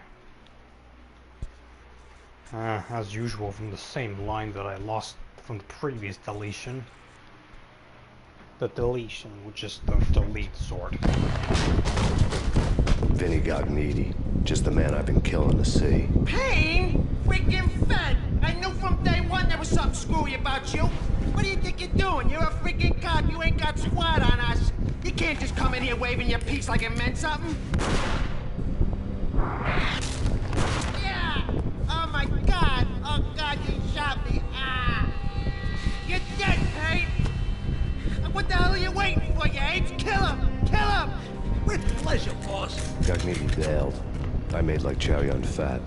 As usual, from the same line that I lost from the previous deletion. The deletion, which is the delete sort. Vinny Gognitti, just the man I've been killing to see. Payne? Freaking fed! I knew from day one there was something screwy about you. What do you think you're doing? You're a freaking cop. You ain't got squat on us. You can't just come in here waving your piece like it meant something. Yeah! Oh my God! Oh God, you shot me! Ah! You're dead, Payne! What the hell are you waiting for, you apes? Kill him! Kill him! With pleasure, boss. Gognitti bailed. I made like Chow Yun Fat.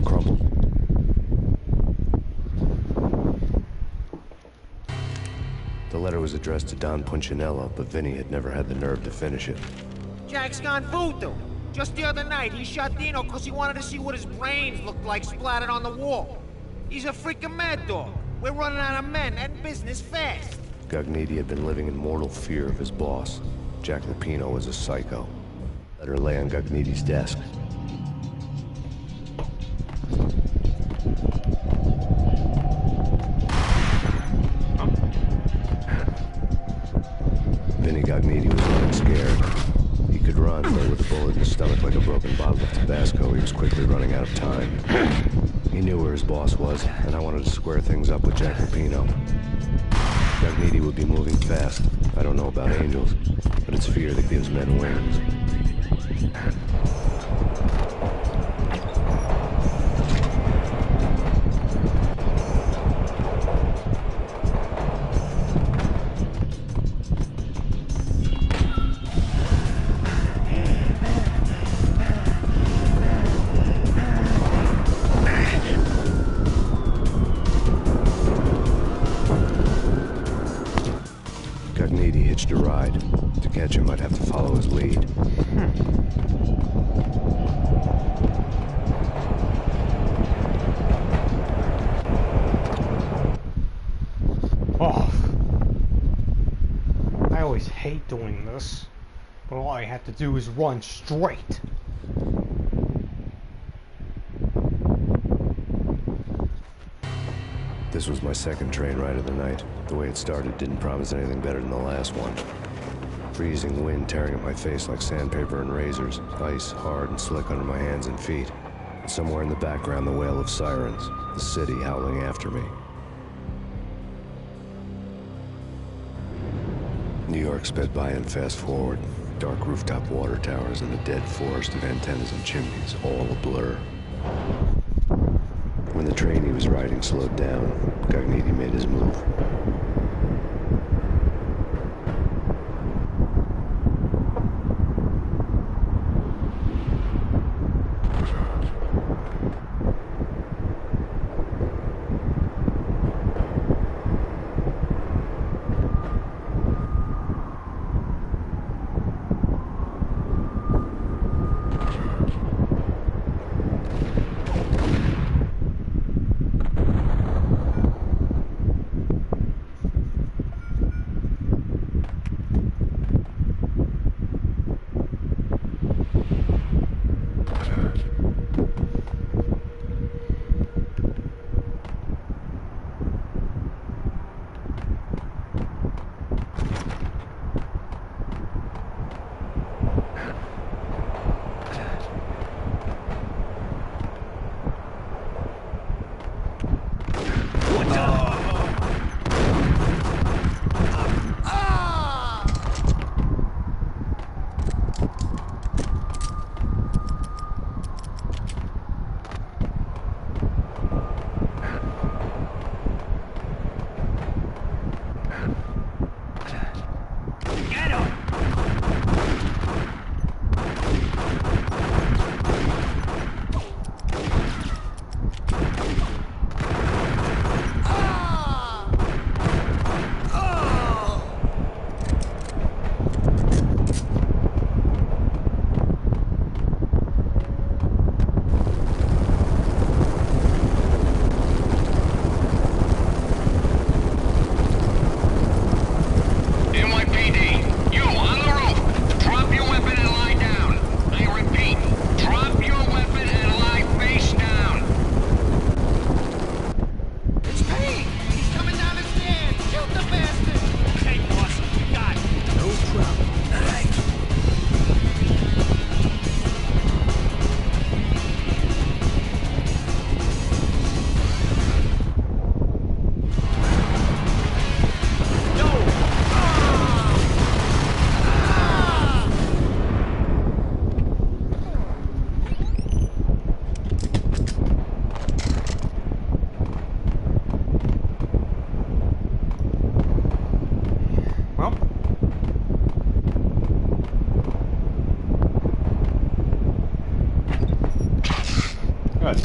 Crumbled. The letter was addressed to Don Punchinello, but Vinny had never had the nerve to finish it. Jack's gone voodoo. Just the other night, he shot Dino because he wanted to see what his brains looked like splattered on the wall. He's a freaking mad dog. We're running out of men and business fast. Gognitti had been living in mortal fear of his boss. Jack Lupino was a psycho. Letter lay on Gognitti's desk. Vinny Gognitti was running scared. He could run, but with a bullet in his stomach like a broken bottle of Tabasco, he was quickly running out of time. He knew where his boss was, and I wanted to square things up with Jack Lupino. Gognitti would be moving fast. I don't know about angels, but it's fear that gives men wings. Gognitti hitched a ride. To catch him, I'd have to follow his lead. Oh. I always hate doing this. But all I have to do is run straight. This was my second train ride of the night. The way it started didn't promise anything better than the last one. Freezing wind tearing at my face like sandpaper and razors, ice hard and slick under my hands and feet. And somewhere in the background, the wail of sirens, the city howling after me. New York sped by in fast forward. Dark rooftop water towers and a dead forest of antennas and chimneys, all a blur. When the train he was riding slowed down, Gognitti made his move. Good.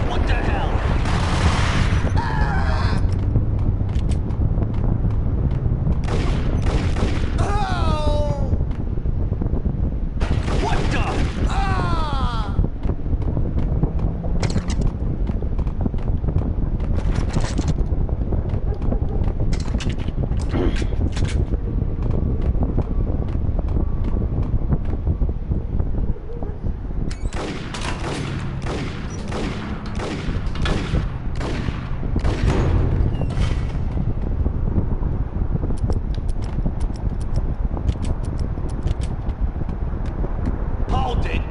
What the hell? What the? Hold it.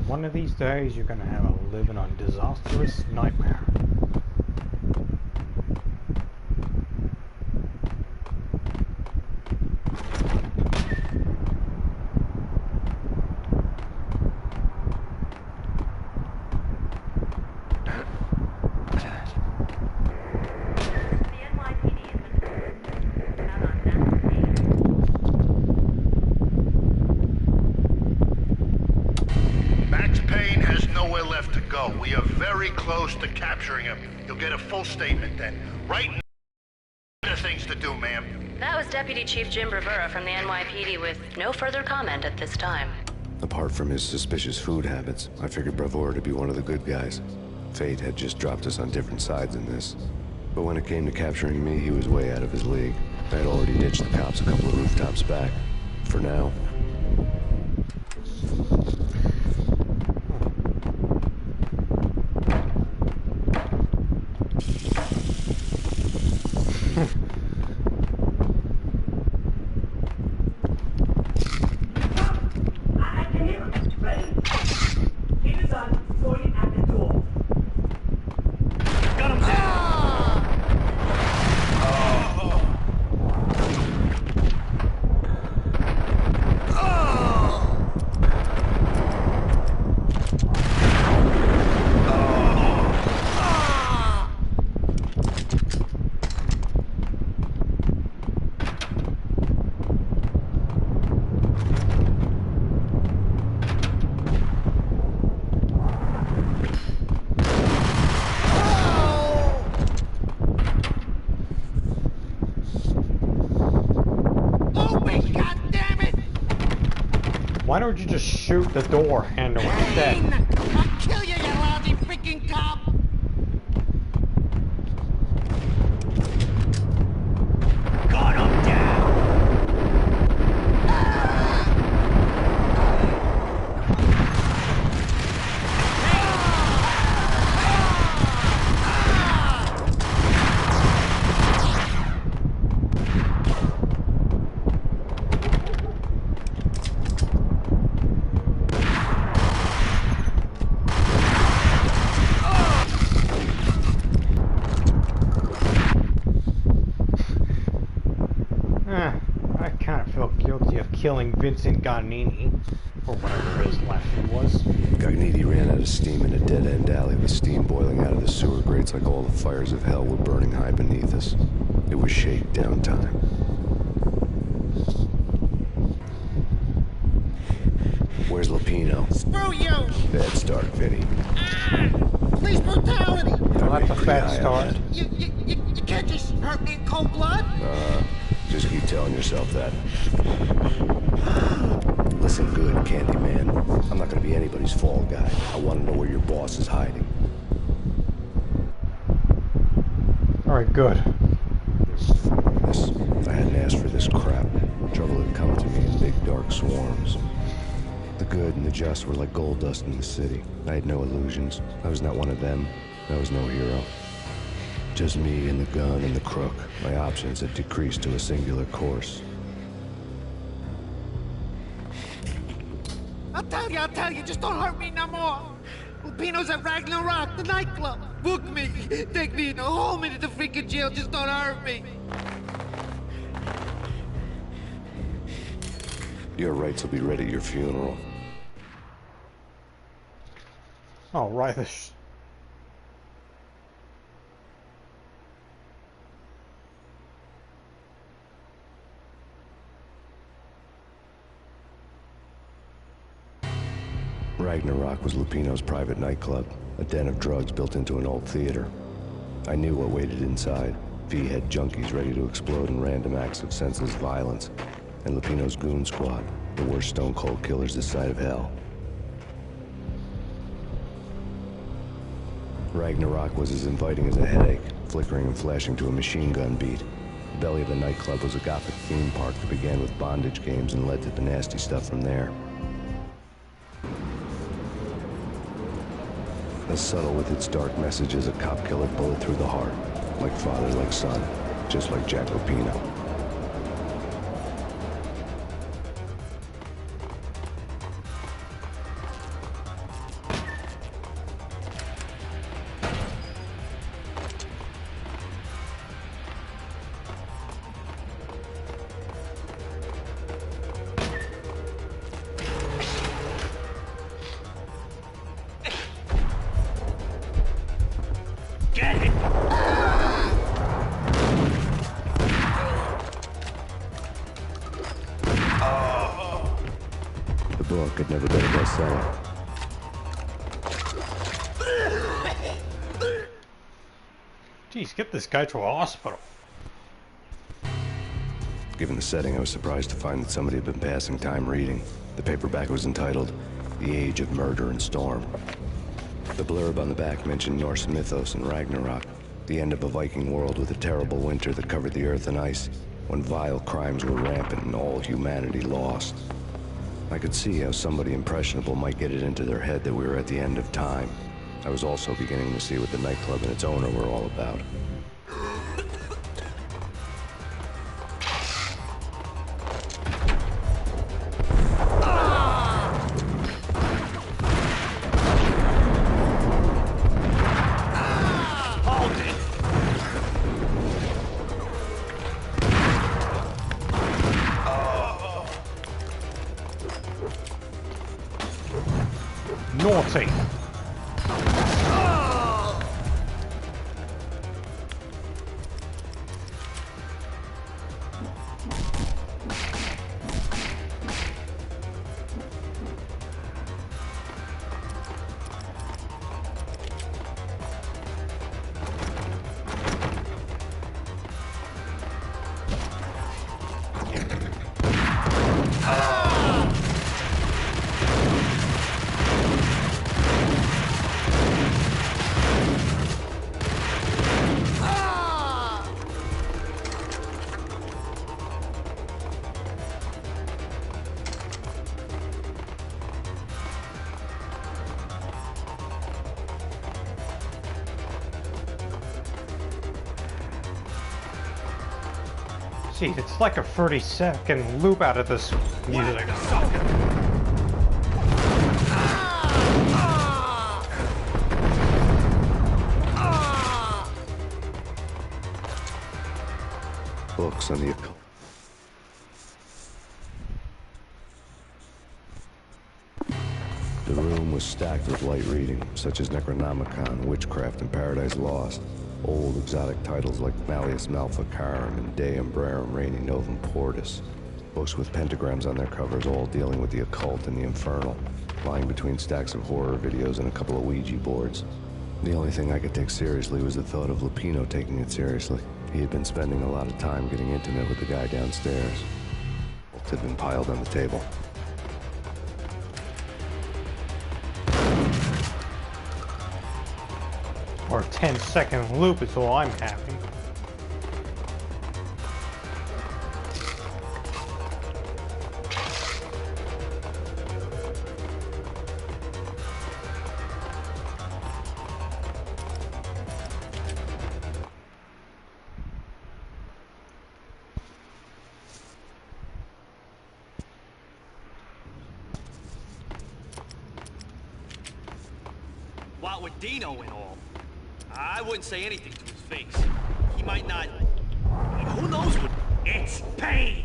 One of these days, you're gonna have a living on disastrous nightmare. Max Payne has nowhere left to go. We are very close to capturing him. You'll get a full statement then. Right now, there are things to do, ma'am. That was Deputy Chief Jim Rivera from the NYPD with no further comment at this time. Apart from his suspicious food habits, I figured Bravura to be one of the good guys. Fate had just dropped us on different sides in this. But when it came to capturing me, he was way out of his league. I had already ditched the cops a couple of rooftops back. For now. Why don't you just shoot the door handle instead? I'll kill you, you lousy freaking cop! Got him down! I kind of felt guilty of killing Vincent Gagnini, or whatever his last name was. Gagnini ran out of steam in a dead-end alley with steam boiling out of the sewer grates like all the fires of hell were burning high beneath us. It was shakedown time. Where's Lupino? Screw you! Bad start, Vinny. Police brutality! Well, that's a bad start. You can't just hurt me in cold blood? Just keep telling yourself that. Listen good, Candyman. I'm not gonna be anybody's fall guy. I want to know where your boss is hiding. Alright, good. I hadn't asked for this crap. Trouble had come to me in big dark swarms. The good and the just were like gold dust in the city. I had no illusions. I was not one of them. I was no hero. Just me and the gun and the crook. My options had decreased to a singular course. I'll tell you, just don't hurt me no more. Lupino's at Ragnarok, the nightclub. Book me, take me, hold me to the freaking jail, just don't hurt me. Your rights will be ready at your funeral. Oh, right. This. Ragnarok was Lupino's private nightclub, a den of drugs built into an old theater. I knew what waited inside. V-head junkies ready to explode in random acts of senseless violence. And Lupino's goon squad, the worst stone-cold killers this side of hell. Ragnarok was as inviting as a headache, flickering and flashing to a machine gun beat. The belly of the nightclub was a gothic theme park that began with bondage games and led to the nasty stuff from there. As subtle with its dark message as a cop-killer bullet through the heart. Like father, like son. Just like Jack Lupino. Get it! The book had never been a bestseller. Jeez, get this guy to a hospital. Given the setting, I was surprised to find that somebody had been passing time reading. The paperback was entitled, The Age of Murder and Storm. The blurb on the back mentioned Norse mythos and Ragnarok. the end of a Viking world with a terrible winter that covered the earth in ice, when vile crimes were rampant and all humanity lost. I could see how somebody impressionable might get it into their head that we were at the end of time. I was also beginning to see what the nightclub and its owner were all about. Naughty. Jeez, it's like a 30-second loop out of this music. Books on the occult. The room was stacked with light reading, such as Necronomicon, Witchcraft, and Paradise Lost. Old exotic titles like Malleus Maleficarum and De Umbrarum Reini Novum Portus. Books with pentagrams on their covers, all dealing with the occult and the infernal, lying between stacks of horror videos and a couple of Ouija boards. The only thing I could take seriously was the thought of Lupino taking it seriously. He had been spending a lot of time getting intimate with the guy downstairs. Books had been piled on the table. Or a 10-second loop is all I'm having. What with Dino and all, I wouldn't say anything to his face. He might not... Who knows what... It's Payne!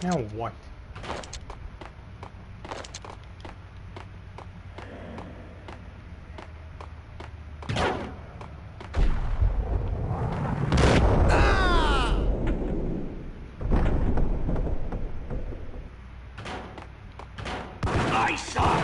Now what? I saw!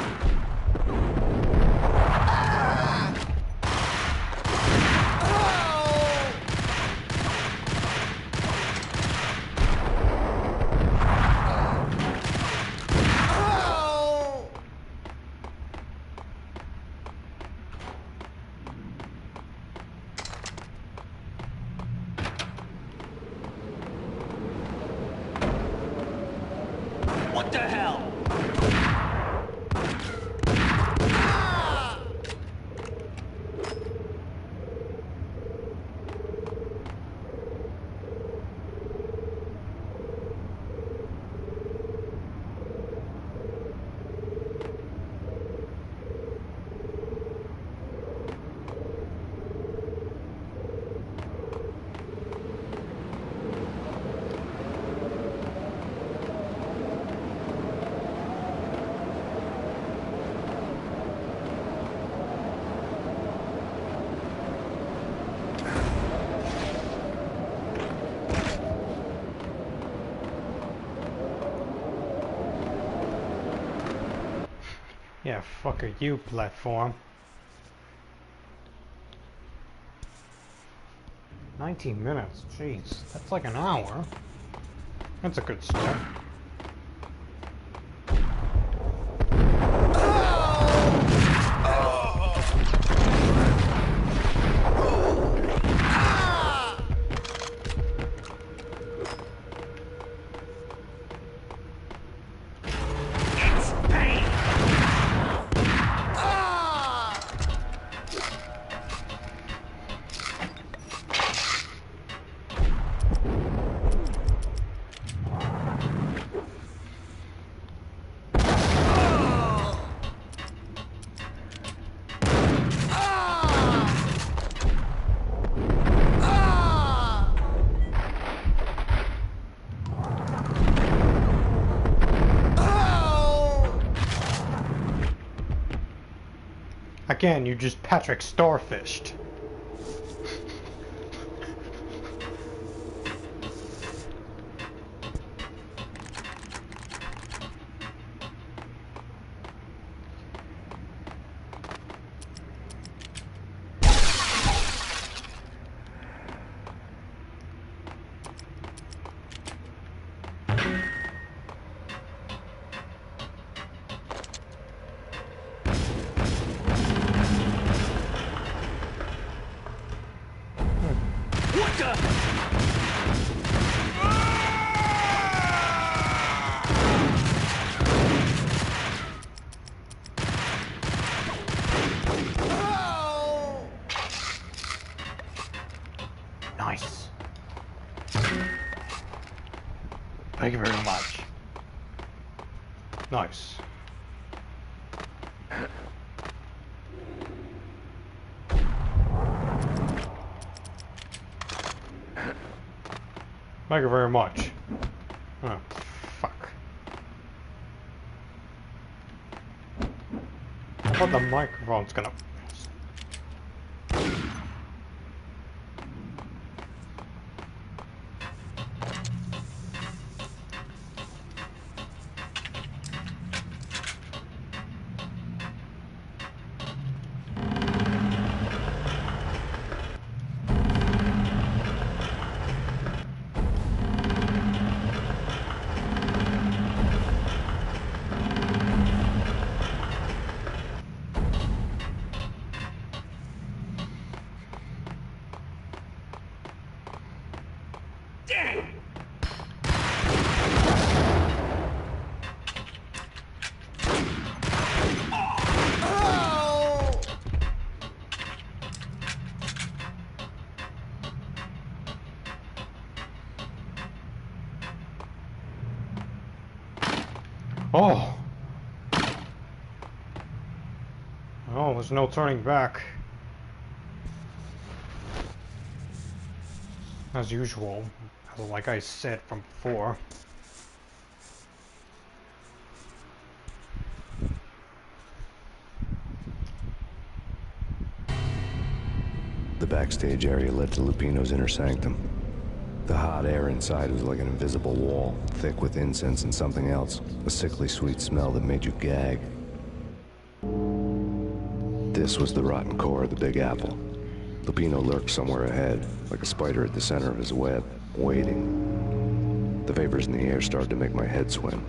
Yeah, fuck are you, platform. 19 minutes, jeez. That's like an hour. That's a good start. Again, you just Patrick Starfished. Nice. Thank you very much. Nice. Thank you very much. Oh, fuck. I thought the microphone's gonna... Oh! Oh, there's no turning back. As usual, like I said from before. The backstage area led to Lupino's inner sanctum. The hot air inside was like an invisible wall, thick with incense and something else, a sickly sweet smell that made you gag. This was the rotten core of the Big Apple. Lupino lurked somewhere ahead, like a spider at the center of his web, waiting. The vapors in the air started to make my head swim.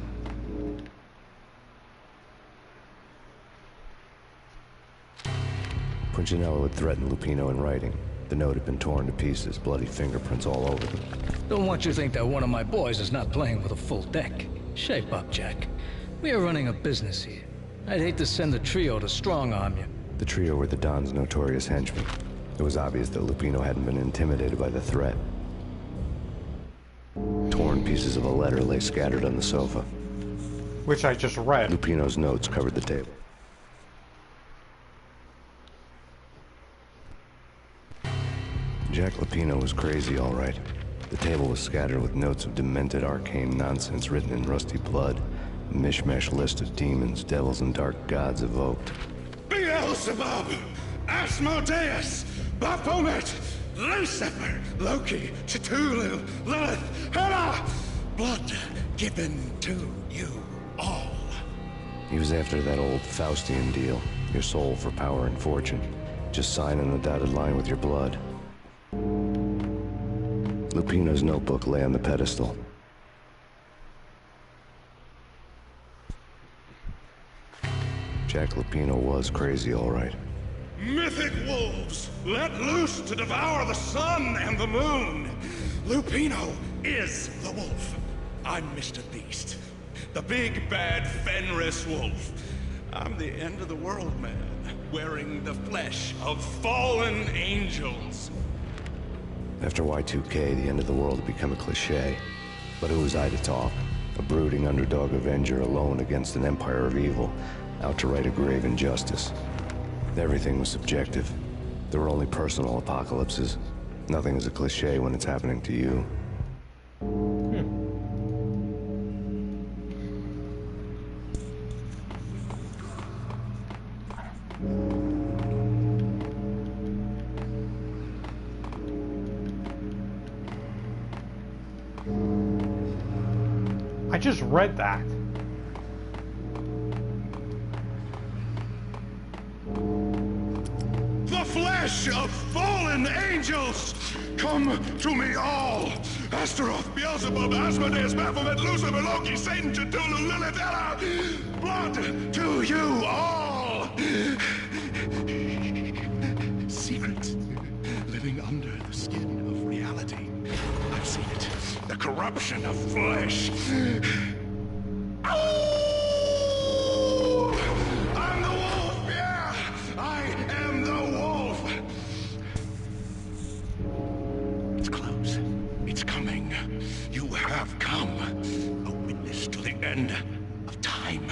Punchinello had threatened Lupino in writing. The note had been torn to pieces, bloody fingerprints all over them. Don't want you to think that one of my boys is not playing with a full deck. Shape up, Jack. We are running a business here. I'd hate to send the trio to strong-arm you. The trio were the Don's notorious henchmen. It was obvious that Lupino hadn't been intimidated by the threat. Torn pieces of a letter lay scattered on the sofa. Which I just read. Lupino's notes covered the table. Jack Lupino was crazy, all right. The table was scattered with notes of demented arcane nonsense written in rusty blood. A mishmash list of demons, devils, and dark gods evoked. Beelzebub! Asmodeus! Baphomet! Lucifer! Loki! Cthulhu! Lilith! Hela! Blood given to you all. He was after that old Faustian deal. Your soul for power and fortune. Just signing the dotted line with your blood. Lupino's notebook lay on the pedestal. Jack Lupino was crazy, all right. Mythic wolves, let loose to devour the sun and the moon. Lupino is the wolf. I'm Mr. Beast, the big bad Fenris wolf. I'm the end of the world man, wearing the flesh of fallen angels. After Y2K, the end of the world had become a cliché. But who was I to talk? A brooding underdog avenger alone against an empire of evil, out to right a grave injustice. Everything was subjective. There were only personal apocalypses. Nothing is a cliché when it's happening to you. I just read that. The flesh of fallen angels! Come to me all! Astaroth, Beelzebub, Asmodeus, Baphomet, Lucifer, Loki, Satan, Cthulhu, Lilith, Ella! Blood to you all! Secret living under the skin of reality. I've seen it. The corruption of flesh. I'm the wolf, yeah! I am the wolf! It's close. It's coming. You have come. A witness to the end of time.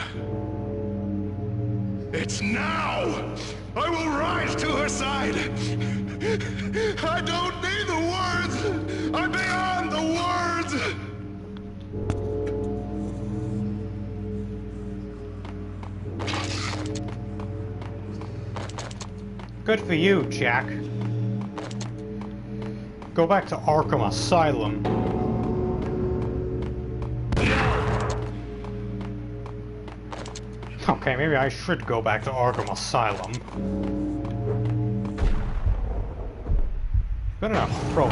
It's now! I will rise to her side! I don't need the words! I'm beyond the words! Good for you, Jack. Go back to Arkham Asylum. Okay, maybe I should go back to Arkham Asylum. Good enough, throw.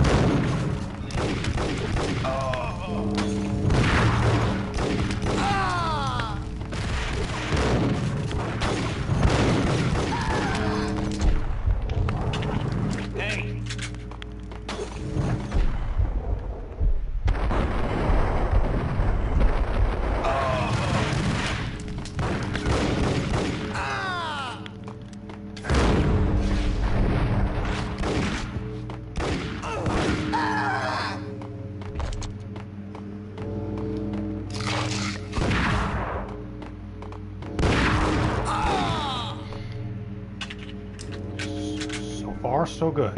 Far, so good.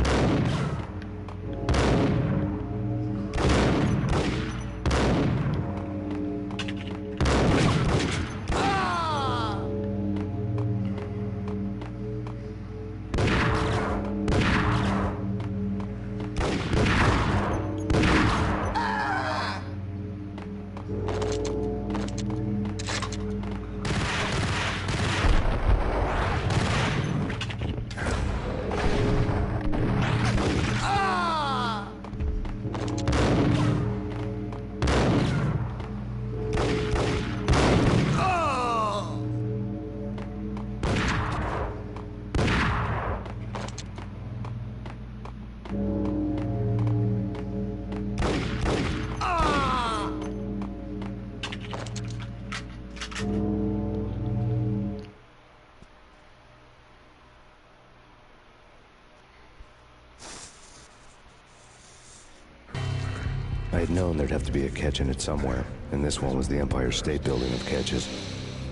I had known there'd have to be a catch in it somewhere, and this one was the Empire State Building of catches.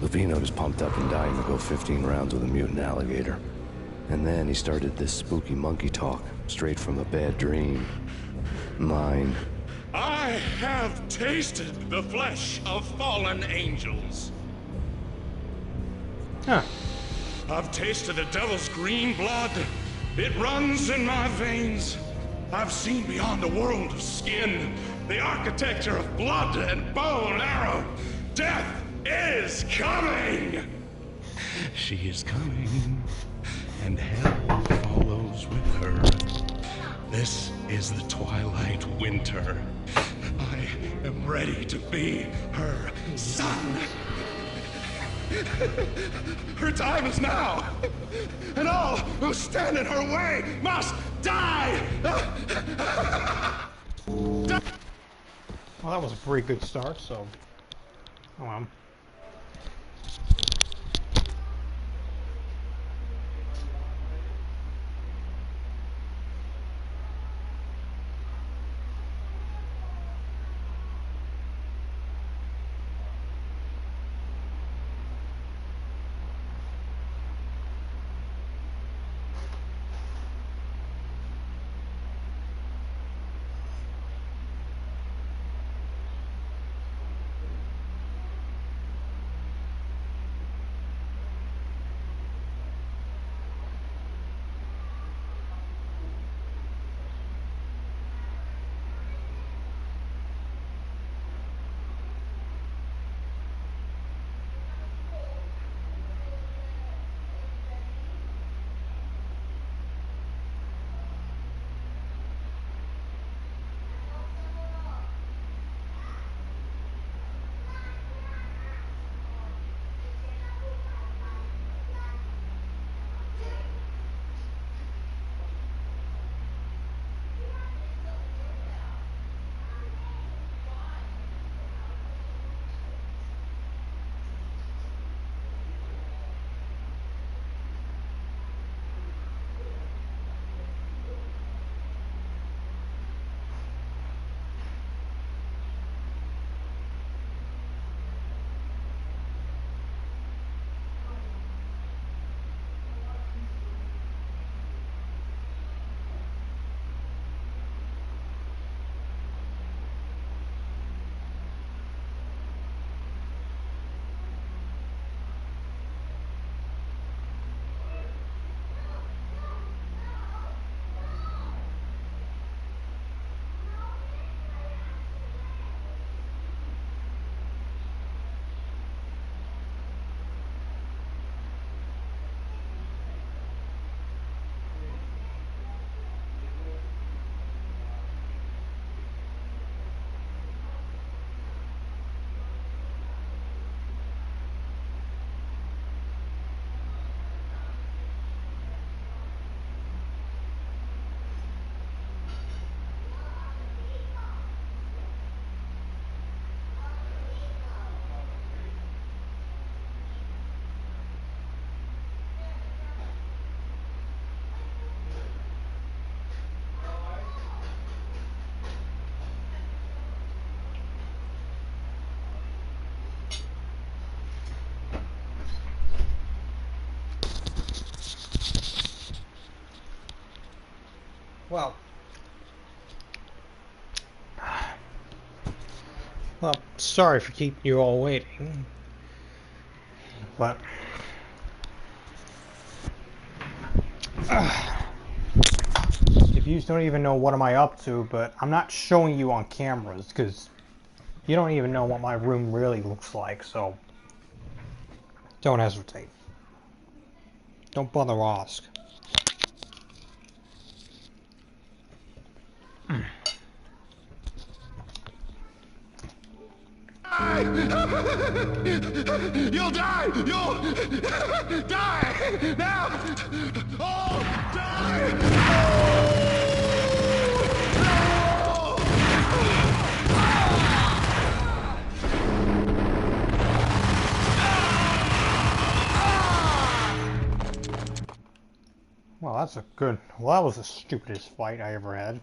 Lupino was pumped up and dying to go 15 rounds with a mutant alligator. And then he started this spooky monkey talk, straight from a bad dream. Mine. I have tasted the flesh of fallen angels. Huh. I've tasted the devil's green blood. It runs in my veins. I've seen beyond the world of skin, the architecture of blood and bow and arrow, death is coming! She is coming, and hell follows with her. This is the twilight winter. I am ready to be her son. Her time is now, and all who stand in her way must die! Well, that was a pretty good start, so... Oh, well. Well, sorry for keeping you all waiting, but if you don't even know what am I up to, but I'm not showing you on cameras because you don't even know what my room really looks like, so don't hesitate. Don't bother ask. You'll die! You'll die! Now! Oh, die! Well, that's a good... Well, that was the stupidest fight I ever had.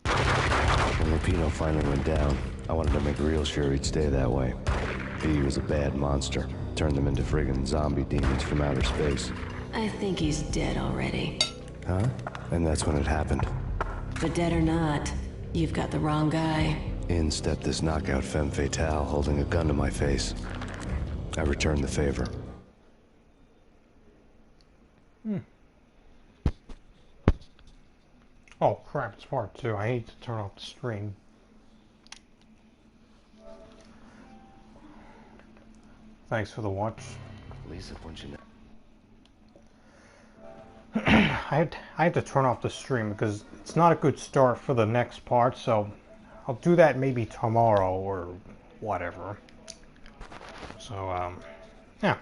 When Lupino finally went down, I wanted to make real sure he'd stay that way. V was a bad monster. Turned them into friggin' zombie demons from outer space. I think he's dead already. Huh? And that's when it happened. But dead or not, you've got the wrong guy. In stepped this knockout femme fatale holding a gun to my face. I returned the favor. Oh crap, it's part 2. I hate to turn off the stream. Thanks for the watch. Lisa, bunch of... I had to turn off the stream because it's not a good start for the next part, so I'll do that maybe tomorrow or whatever. So, yeah.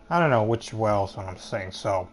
I don't know which else I'm saying, so,